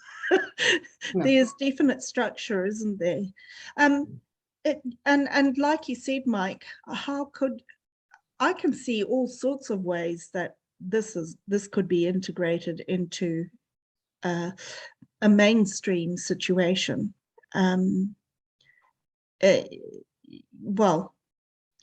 Speaker 1: No. There's definite structure, isn't there? And like you said, Mike, I can see all sorts of ways that this could be integrated into a mainstream situation. Well,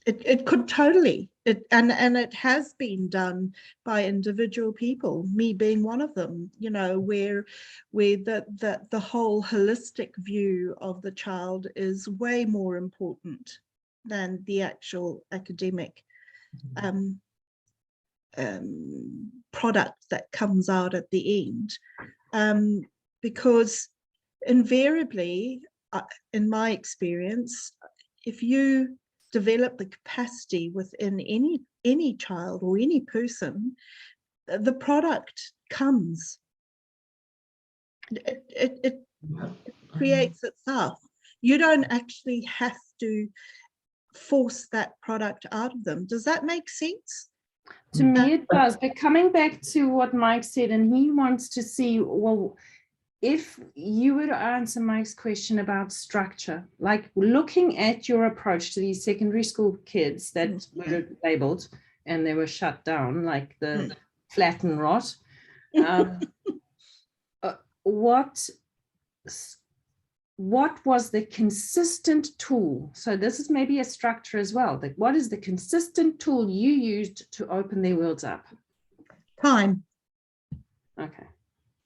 Speaker 1: it could totally, and it has been done by individual people, me being one of them, you know, where the whole holistic view of the child is way more important than the actual academic product that comes out at the end, because invariably, in my experience, if you develop the capacity within any child or any person, the product comes. It creates itself. You don't actually have to force that product out of them. Does that make sense?
Speaker 2: To me, it does. But coming back to what Mike said, and he wants to see, well, if you were to answer Mike's question about structure, like looking at your approach to these secondary school kids that were labeled and they were shut down, like the flat and rot, what was the consistent tool? So this is maybe a structure as well. Like, what is the consistent tool you used to open their worlds up?
Speaker 1: Time.
Speaker 2: Okay.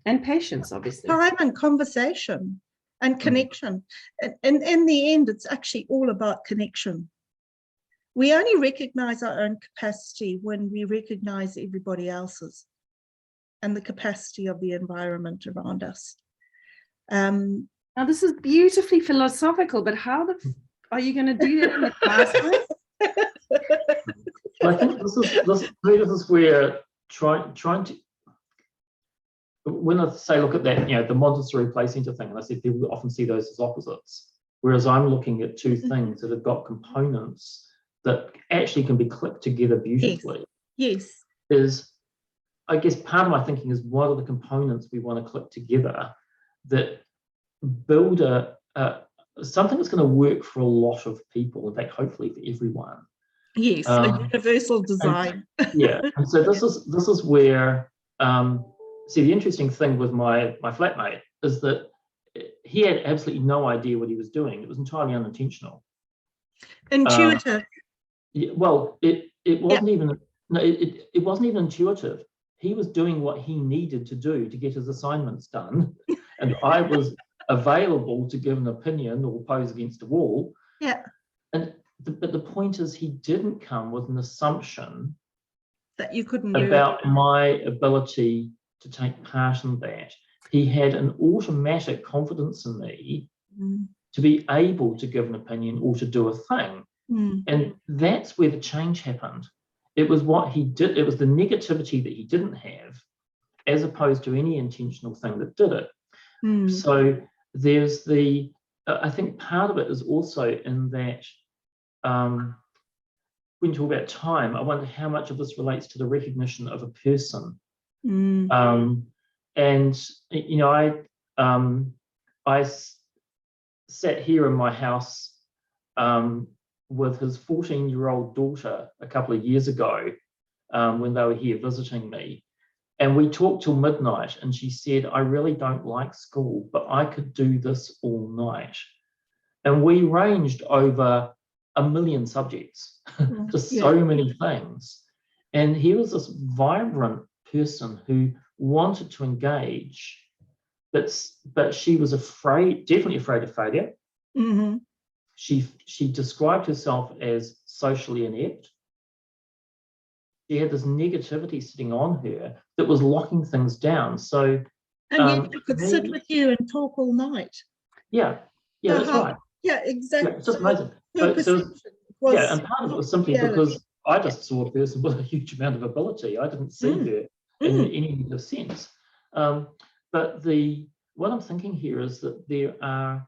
Speaker 2: And patience, obviously.
Speaker 1: Time and conversation and connection. And in the end, it's actually all about connection. We only recognize our own capacity when we recognize everybody else's and the capacity of the environment around us.
Speaker 2: Now, this is beautifully philosophical, but how are you going to do that in the classroom?
Speaker 3: I think this is where trying to, when I say look at that, you know, the Montessori play center thing, and I said people often see those as opposites, whereas I'm looking at two things that have got components that actually can be clicked together beautifully.
Speaker 1: Yes.
Speaker 3: Is, I guess part of my thinking is what are the components we want to click together that build something that's going to work for a lot of people, in fact, hopefully for everyone.
Speaker 1: Yes, a universal design.
Speaker 3: Yeah, and so this is where see, the interesting thing with my flatmate is that he had absolutely no idea what he was doing. It was entirely unintentional.
Speaker 1: Intuitive.
Speaker 3: Yeah, well, it wasn't even it wasn't even intuitive. He was doing what he needed to do to get his assignments done, and I was available to give an opinion or pose against a wall.
Speaker 1: Yeah.
Speaker 3: But the point is, he didn't come with an assumption
Speaker 1: that you couldn't
Speaker 3: about my ability to take part in that. He had an automatic confidence in me to be able to give an opinion or to do a thing. And that's where the change happened. It was what he did. It was the negativity that he didn't have, as opposed to any intentional thing that did it. So there's I think part of it is also in that when you talk about time, I wonder how much of this relates to the recognition of a person. And you know, I sat here in my house with his 14-year-old daughter a couple of years ago when they were here visiting me, and we talked till midnight, and she said, I really don't like school, but I could do this all night. And we ranged over a million subjects, just so many things. And he was this vibrant person who wanted to engage, but she was definitely afraid of failure. She described herself as socially inept. She had this negativity sitting on her that was locking things down. So,
Speaker 1: and yet you could sit with you and talk all night.
Speaker 3: Yeah, that's right.
Speaker 1: Yeah, exactly.
Speaker 3: Yeah, it's just amazing. And part of it was simply because I just saw a person with a huge amount of ability. I didn't see her in any negative sense. But what I'm thinking here is that there are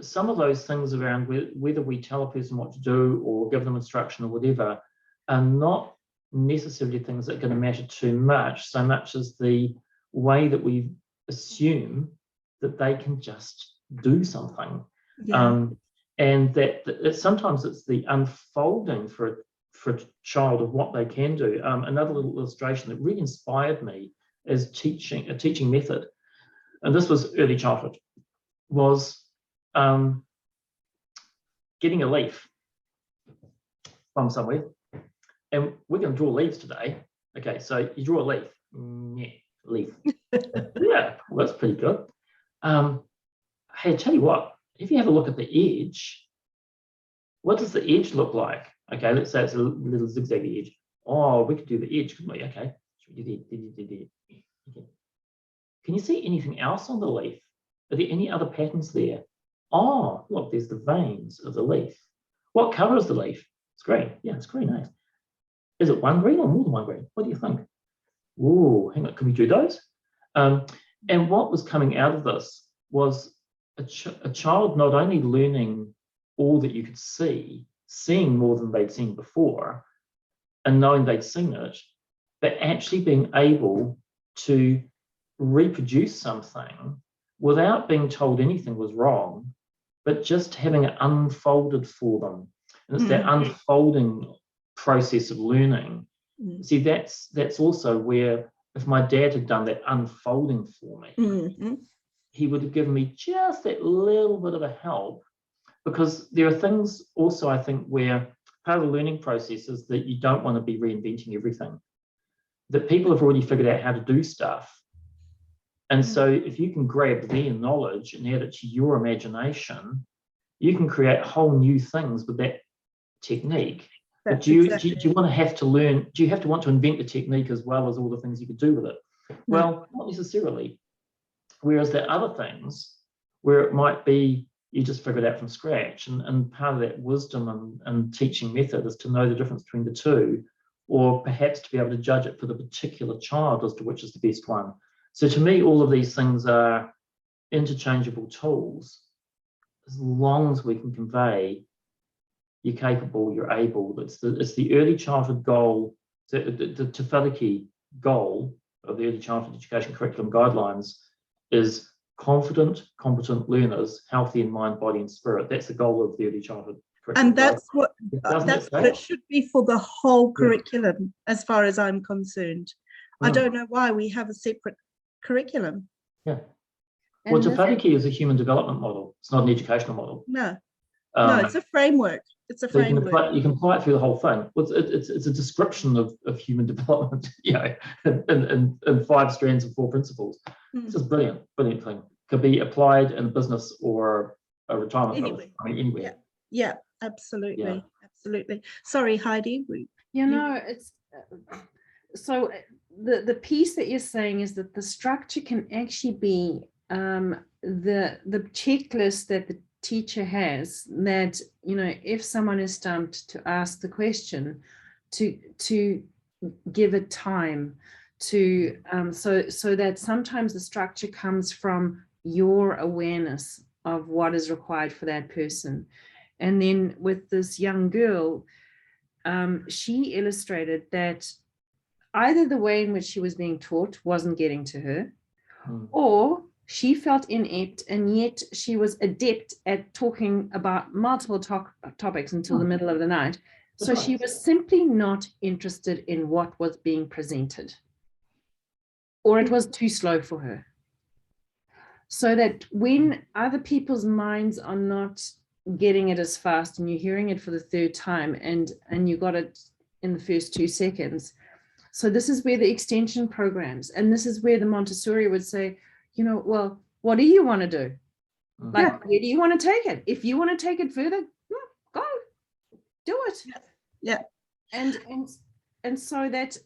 Speaker 3: some of those things around whether we tell a person what to do or give them instruction or whatever are not necessarily things that are going to matter too much, so much as the way that we assume that they can just do something. And that sometimes it's the unfolding for a child of what they can do. Another little illustration that really inspired me as a teaching method and this was early childhood, was getting a leaf from somewhere. And we're going to draw leaves today. Okay, so you draw a leaf. Yeah, leaf. Yeah, well, that's pretty good. Hey, I tell you what, if you have a look at the edge, what does the edge look like? Okay, let's say it's a little zigzag edge. Oh, we could do the edge, couldn't we? Okay. Okay. Can you see anything else on the leaf? Are there any other patterns there? Oh, look, there's the veins of the leaf. What color is the leaf? It's green. Yeah, it's green, eh? Is it one green or more than one green? What do you think? Oh, hang on, can we do those? And what was coming out of this was a child not only learning all that you could see, seeing more than they'd seen before, and knowing they'd seen it, but actually being able to reproduce something without being told anything was wrong, but just having it unfolded for them. And it's that unfolding process of learning. See, that's also where, if my dad had done that unfolding for me, he would have given me just that little bit of a help, because there are things also, I think, where part of the learning process is that you don't want to be reinventing everything, that people have already figured out how to do stuff. And so if you can grab their knowledge and add it to your imagination, you can create whole new things with that technique. But do you want to have to learn, do you have to want to invent the technique as well as all the things you could do with it? Well, not necessarily. Whereas there are other things where it might be you just figure it out from scratch. And part of that wisdom and teaching method is to know the difference between the two, or perhaps to be able to judge it for the particular child as to which is the best one. So to me, all of these things are interchangeable tools, as long as we can convey you're capable, you're able. It's the early childhood goal, the Te Whariki goal of the early childhood education curriculum guidelines is confident, competent learners, healthy in mind, body, and spirit. That's the goal of the early childhood curriculum.
Speaker 1: And that's what it should be for the whole curriculum, as far as I'm concerned. I don't know why we have a separate curriculum.
Speaker 3: Yeah. Well, Te Whariki is a human development model. It's not an educational model.
Speaker 1: No, it's a framework. It's a framework.
Speaker 3: You can apply it through the whole thing. It's a description of human development, in 5 strands of 4 principles. It's just brilliant thing. Could be applied in business or a retirement village. I mean, anywhere.
Speaker 1: Yeah, absolutely. Sorry, Heidi.
Speaker 2: It's so the piece that you're saying is that the structure can actually be the checklist that the teacher has, that if someone is stumped, to ask the question, to give it time, to so that sometimes the structure comes from your awareness of what is required for that person. And then with this young girl, she illustrated that either the way in which she was being taught wasn't getting to her, or she felt inept, and yet she was adept at talking about multiple topics until the middle of the night. So she was simply not interested in what was being presented, or it was too slow for her. So that when other people's minds are not getting it as fast, and you're hearing it for the 3rd time, and you got it in the first 2 seconds. So this is where the extension programs, and this is where the Montessori would say, well, what do you want to do? Like, where do you want to take it? If you want to take it further, go, do it.
Speaker 1: Yeah.
Speaker 2: And so that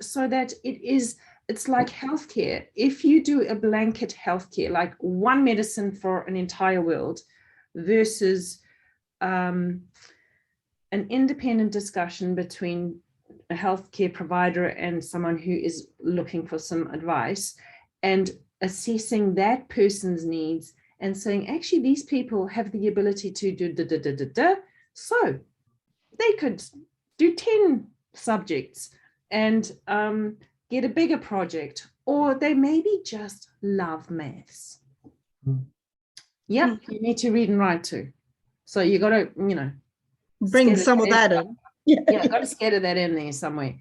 Speaker 2: it's like healthcare. If you do a blanket healthcare, like one medicine for an entire world, versus an independent discussion between a healthcare provider and someone who is looking for some advice, and assessing that person's needs and saying, actually, these people have the ability to do so they could do 10 subjects and get a bigger project, or they maybe just love maths. You need to read and write too, so you got to
Speaker 1: bring some of that in.
Speaker 2: Got to scatter that in there somewhere.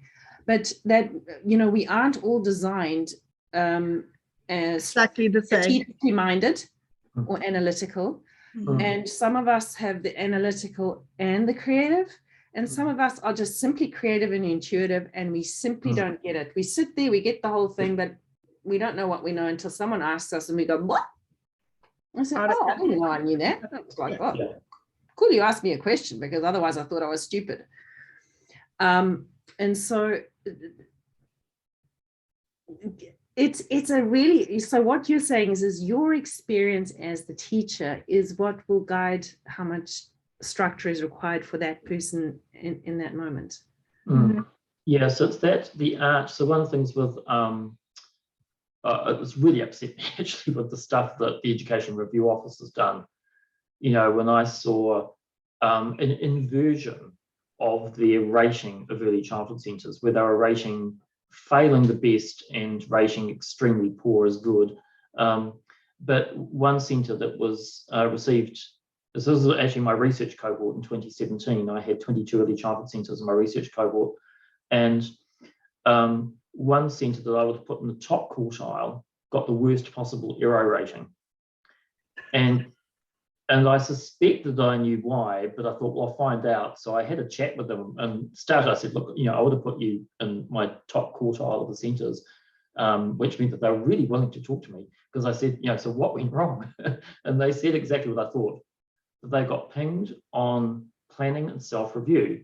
Speaker 2: But that we aren't all designed as
Speaker 1: Exactly the same.
Speaker 2: strategically minded or analytical.
Speaker 1: Mhm.
Speaker 2: And some of us have the analytical and the creative. And some of us are just simply creative and intuitive, and we simply don't get it. We sit there, we get the whole thing, but we don't know what we know until someone asks us and we go, what? I said,
Speaker 1: I don't
Speaker 2: oh, I didn't know I knew that. I was like, oh, cool, you asked me a question, because otherwise I thought I was stupid. And so it's a really, so what you're saying is your experience as the teacher is what will guide how much structure is required for that person in that moment.
Speaker 3: Yeah, so it's that the art. So one of the things with it was really upset me actually with the stuff that the Education Review Office has done. You know, when I saw an inversion of the rating of early childhood centres, where they were rating failing the best and rating extremely poor as good. But one centre that was received, this was actually my research cohort in 2017. I had 22 early childhood centres in my research cohort, and one centre that I would have put in the top quartile got the worst possible error rating. And I suspected I knew why, but I thought, well, I'll find out. So I had a chat with them and started, I said, look, you know, I would have put you in my top quartile of the centres, which meant that they were really willing to talk to me, because I said, you know, so what went wrong? And they said exactly what I thought, that they got pinged on planning and self-review,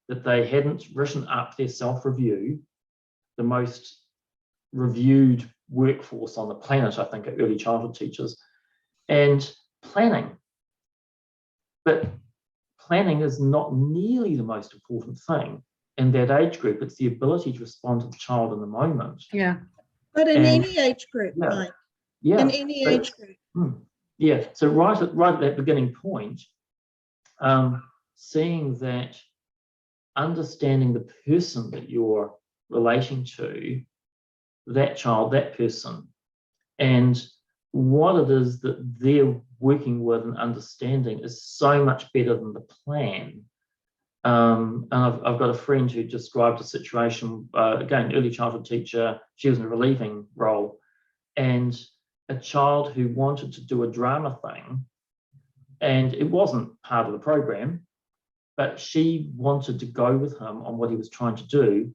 Speaker 3: that they hadn't written up their self-review, the most reviewed workforce on the planet, I think, are early childhood teachers, and planning. But planning is not nearly the most important thing in that age group. It's the ability to respond to the child in the moment.
Speaker 2: Yeah.
Speaker 1: But in any age group,
Speaker 3: yeah,
Speaker 1: Mike.
Speaker 3: Yeah.
Speaker 1: In any age group.
Speaker 3: Yeah. So right at that beginning point, seeing that, understanding the person that you're relating to, that child, that person, and what it is that they're working with and understanding is so much better than the plan. And I've got a friend who described a situation, again, early childhood teacher, she was in a relieving role, and a child who wanted to do a drama thing, and it wasn't part of the program, but she wanted to go with him on what he was trying to do.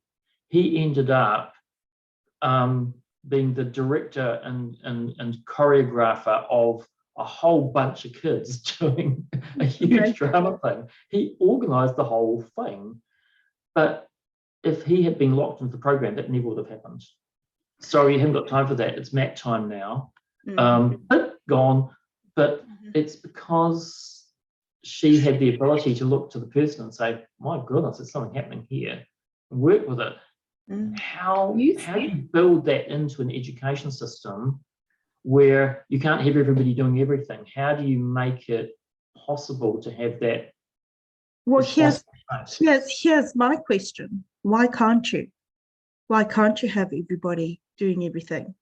Speaker 3: He ended up being the director and choreographer of a whole bunch of kids doing a huge drama thing. He organised the whole thing, but if he had been locked into the program, that never would have happened. Sorry, you haven't got time for that. It's mat time now. But gone. But it's because she had the ability to look to the person and say, my goodness, there's something happening here, and work with it. How do you build that into an education system where you can't have everybody doing everything? How do you make it possible to have that?
Speaker 1: Well, here's my question. Why can't you? Why can't you have everybody doing everything?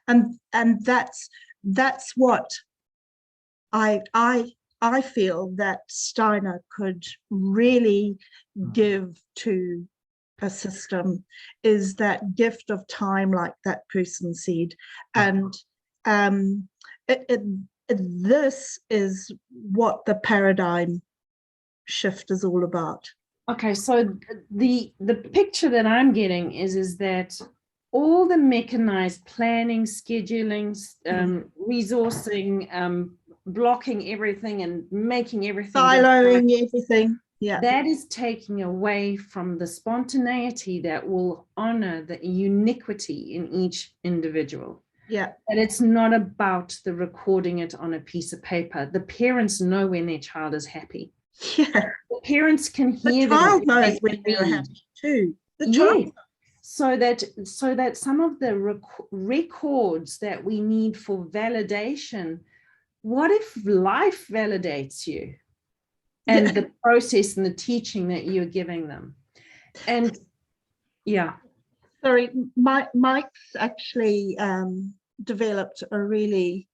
Speaker 1: And that's what I feel that Steiner could really give to a system, is that gift of time, like that person said. And this is what the paradigm shift is all about.
Speaker 2: Okay, so the picture that I'm getting is that all the mechanized planning, scheduling, resourcing, blocking everything and making everything,
Speaker 1: siloing everything,
Speaker 2: that is taking away from the spontaneity that will honor the uniquity in each individual. And it's not about the recording it on a piece of paper. The parents know when their child is happy. The parents can hear
Speaker 1: the child knows when they're happy too. The child.
Speaker 2: So that some of the records that we need for validation, what if life validates you and the process and the teaching that you're giving them? And
Speaker 1: sorry, Mike's actually developed a really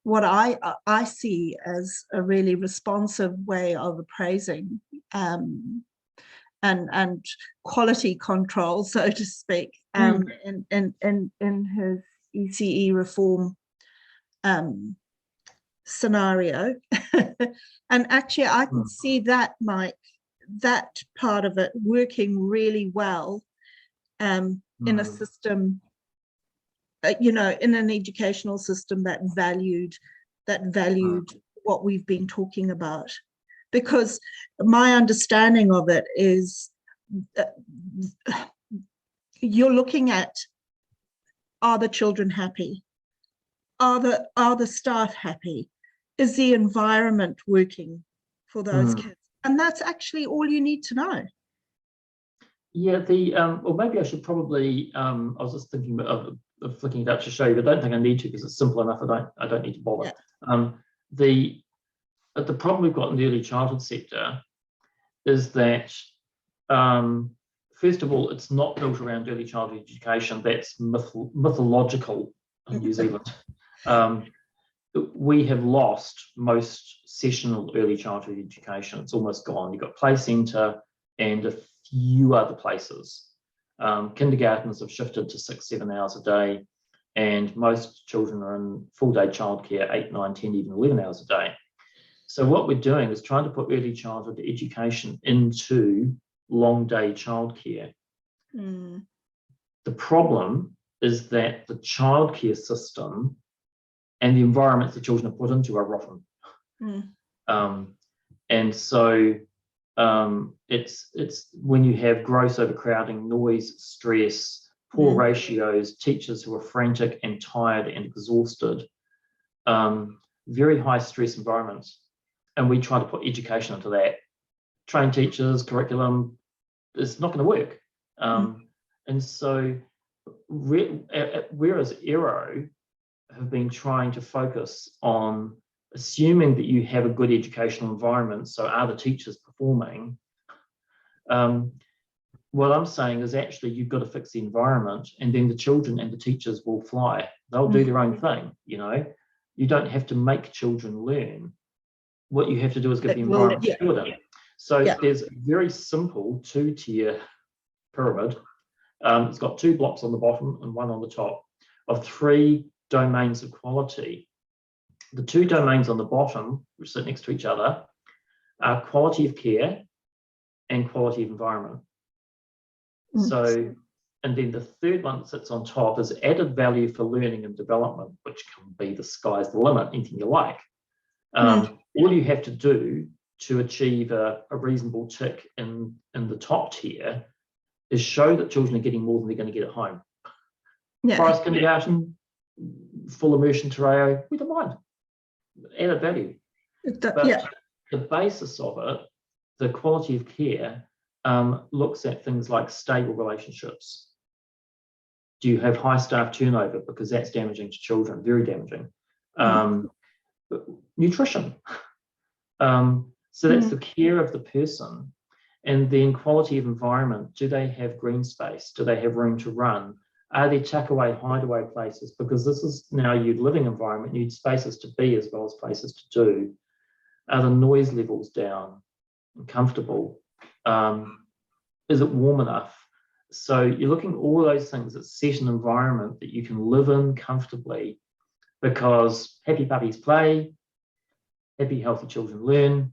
Speaker 1: what I see as a really responsive way of appraising and quality control, so to speak, in his ECE reform scenario. And actually I can see that, Mike, that part of it working really well in a system, in an educational system that valued what we've been talking about. Because my understanding of it is you're looking at, are the children happy? Are the staff happy? Is the environment working for those kids? And that's actually all you need to know.
Speaker 3: Yeah, or maybe I should probably, I was just thinking of flicking it up to show you, but I don't think I need to because it's simple enough. I don't need to bother. Yeah. The problem we've got in the early childhood sector is that, first of all, it's not built around early childhood education. That's mythological in New Zealand. We have lost most sessional early childhood education. It's almost gone. You've got play centre and a few other places. Kindergartens have shifted to 6-7 hours a day, and most children are in full-day childcare, 8, 9, 10, even 11 hours a day. So what we're doing is trying to put early childhood education into long-day childcare. The problem is that the childcare system and the environments the children are put into are rotten. And so it's when you have gross overcrowding, noise, stress, poor ratios, teachers who are frantic and tired and exhausted, very high stress environments. And we try to put education into that. Train teachers, curriculum, it's not going to work. And so whereas Aero have been trying to focus on assuming that you have a good educational environment, so are the teachers performing? What I'm saying is actually you've got to fix the environment, and then the children and the teachers will fly. They'll do their own thing, You don't have to make children learn. What you have to do is give the environment for them. So there's a very simple 2-tier pyramid. It's got 2 blocks on the bottom and 1 on the top of 3 domains of quality. The 2 domains on the bottom, which sit next to each other, are quality of care and quality of environment. So, and then the third one that sits on top is added value for learning and development, which can be the sky's the limit, anything you like. All you have to do to achieve a reasonable tick in the top tier is show that children are getting more than they're going to get at home. Forest kindergarten, full immersion Terreo, we don't mind. Added value. But the basis of it, the quality of care, looks at things like stable relationships. Do you have high staff turnover? Because that's damaging to children, very damaging. Nutrition. So that's the care of the person. And then quality of environment. Do they have green space? Do they have room to run? Are there tuck-away, hideaway places? Because this is now your living environment. You need spaces to be as well as places to do. Are the noise levels down and comfortable? Is it warm enough? So you're looking at all those things that set an environment that you can live in comfortably, because happy puppies play, happy, healthy children learn.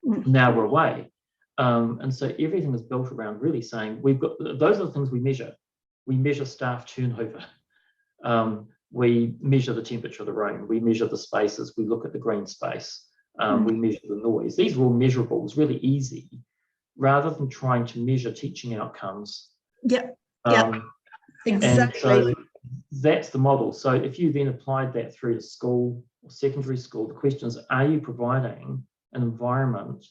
Speaker 3: Now we're away. And so everything is built around really saying those are the things we measure. We measure staff turnover. We measure the temperature of the room. We measure the spaces. We look at the green space. We measure the noise. These are all measurables, really easy, rather than trying to measure teaching outcomes.
Speaker 1: Exactly.
Speaker 3: And so that's the model. So if you then applied that through to school or secondary school, the question is, are you providing an environment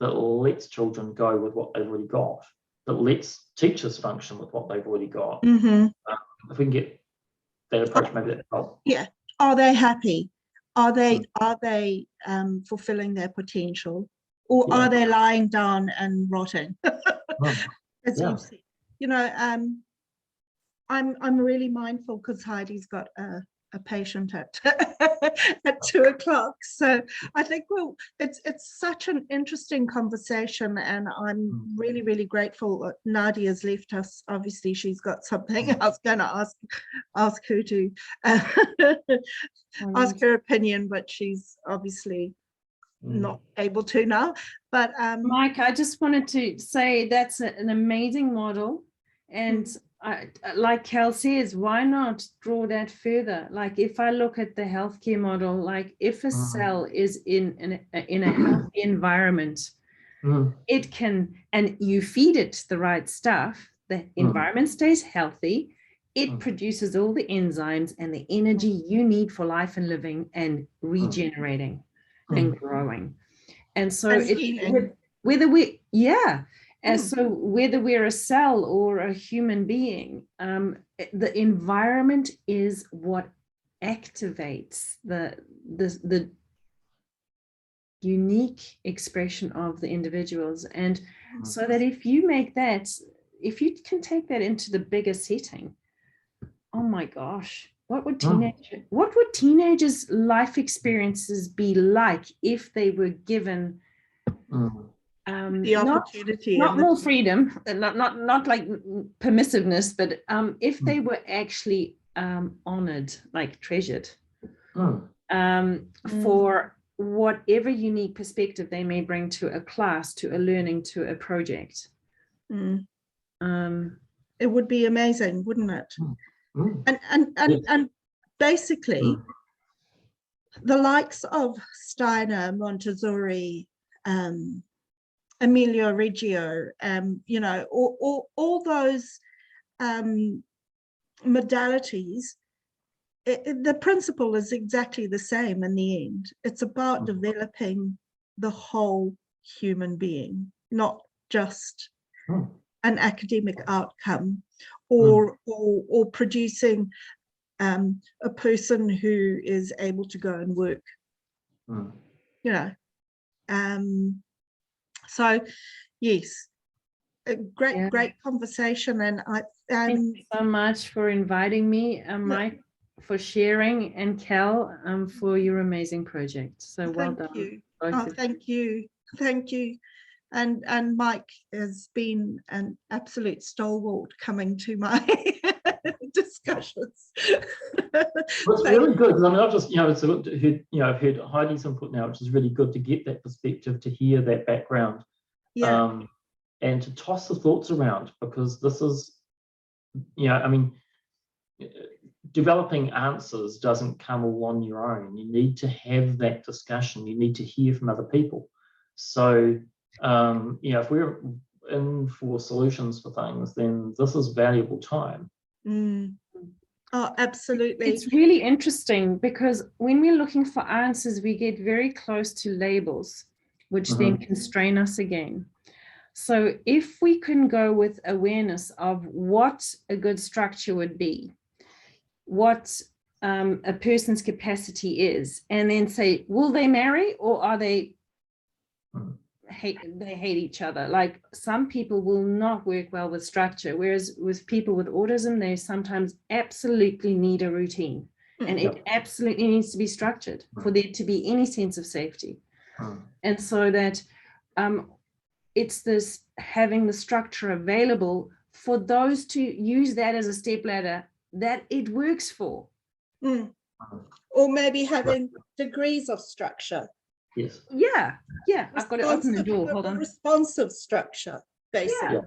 Speaker 3: that lets children go with what they've already got, that lets teachers function with what they've already got? If we can get that approach, maybe that helps.
Speaker 1: Are they happy? Are they fulfilling their potential, or are they lying down and rotting? As you've seen, I'm really mindful, because Heidi's got a a patient at at 2 o'clock. So I think, well, it's such an interesting conversation, and I'm really, really grateful that Nadia's left us. Obviously, she's got something I was going to ask her to ask her opinion, but she's obviously not able to now. But
Speaker 2: Mike, I just wanted to say that's an amazing model, and like Cal says, why not draw that further? Like if I look at the healthcare model, like if a cell is in a healthy environment, it can, and you feed it the right stuff, the environment stays healthy, it produces all the enzymes and the energy you need for life and living and regenerating and growing. And so whether we, and so whether we're a cell or a human being, the environment is what activates the unique expression of the individuals. And so that if you can take that into the bigger setting, oh my gosh, what would teenagers' life experiences be like if they were given
Speaker 1: the opportunity,
Speaker 2: not more freedom, not like permissiveness, but if they were actually honored, like treasured, for whatever unique perspective they may bring to a class, to a learning, to a project.
Speaker 1: It would be amazing, wouldn't it? And basically, the likes of Steiner, Montessori, Emilia, Reggio, you know, all those modalities, the principle is exactly the same in the end. It's about developing the whole human being, not just an academic outcome or producing a person who is able to go and work, you know. So yes, a great conversation, and
Speaker 2: thank you so much for inviting me, Mike, for sharing, and Cal, for your amazing project. So well done.
Speaker 1: Thank you. And Mike has been an absolute stalwart coming to my discussions.
Speaker 3: Well, it's really good. I mean, I've just, I've heard Heidi's input now, which is really good to get that perspective, to hear that background, and to toss the thoughts around, because this is, I mean, developing answers doesn't come all on your own. You need to have that discussion. You need to hear from other people. So, if we're in for solutions for things, then this is valuable time.
Speaker 1: Oh, absolutely.
Speaker 2: It's really interesting, because when we're looking for answers, we get very close to labels, which then constrain us again. So if we can go with awareness of what a good structure would be, what a person's capacity is, and then say, will they marry, or are they hate each other? Like, some people will not work well with structure, whereas with people with autism, they sometimes absolutely need a routine, and it absolutely needs to be structured for there to be any sense of safety. And so that it's this having the structure available for those to use that as a step ladder that it works for.
Speaker 1: Or maybe having degrees of structure.
Speaker 3: Yes.
Speaker 2: Yeah. I've got to open the door. Hold on.
Speaker 1: Responsive structure, basically.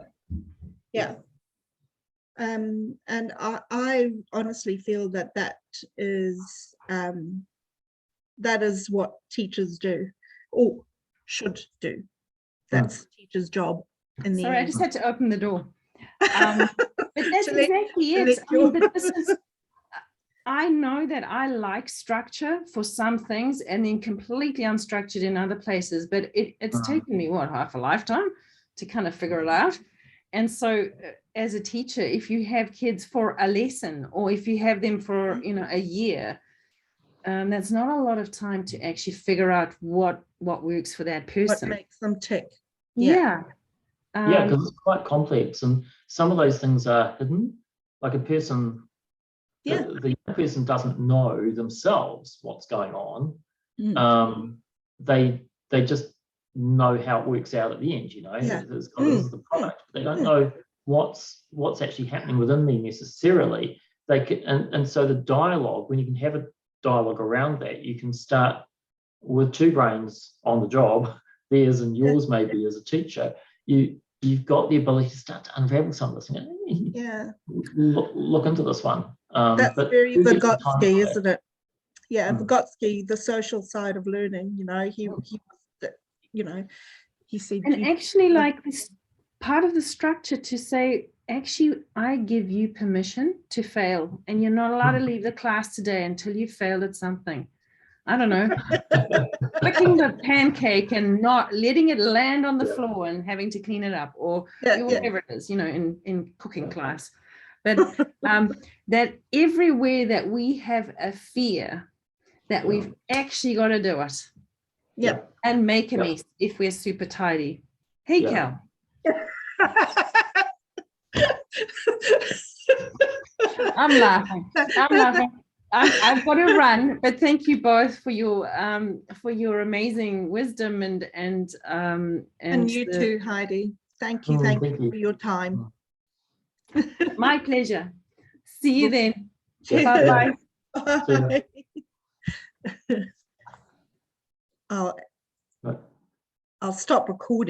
Speaker 1: Yeah. And I honestly feel that is what teachers do, or should do. That's teachers' job. Sorry,
Speaker 2: I just had to open the door. But that's exactly it. But this is, I know that I like structure for some things, and then completely unstructured in other places. But it's taken me, half a lifetime to kind of figure it out. And so as a teacher, if you have kids for a lesson, or if you have them for, a year, that's not a lot of time to actually figure out what works for that person.
Speaker 1: What makes them tick.
Speaker 2: Yeah.
Speaker 3: Because it's quite complex, and some of those things are hidden. Like a person
Speaker 1: Yeah.
Speaker 3: The young person doesn't know themselves what's going on. They just know how it works out at the end, you know.
Speaker 1: Yeah.
Speaker 3: This is the product. They don't know what's actually happening within them necessarily. They can, and so the dialogue, when you can have a dialogue around that, you can start with two brains on the job, theirs and yours maybe as a teacher. You've got the ability to start to unravel some of this.
Speaker 1: Yeah.
Speaker 3: Look into this one.
Speaker 1: That's
Speaker 3: but
Speaker 1: very Vygotsky,
Speaker 3: isn't
Speaker 1: isn't it? Yeah, Vygotsky, the social side of learning, you know, he you know, he said,
Speaker 2: and actually like this part of the structure to say, actually, I give you permission to fail, and you're not allowed to leave the class today until you failed at something. I don't know, flicking the pancake and not letting it land on the floor and having to clean it up, or whatever it is, you know, in cooking class. But that everywhere that we have a fear that we've actually got to do it.
Speaker 1: Yeah.
Speaker 2: And make a mess if we're super tidy. Hey, Cal. I'm laughing. I've got to run, but thank you both for your amazing wisdom and
Speaker 1: you too, Heidi. Thank you for your time.
Speaker 2: My pleasure. See you then. Bye bye.
Speaker 1: I'll stop recording.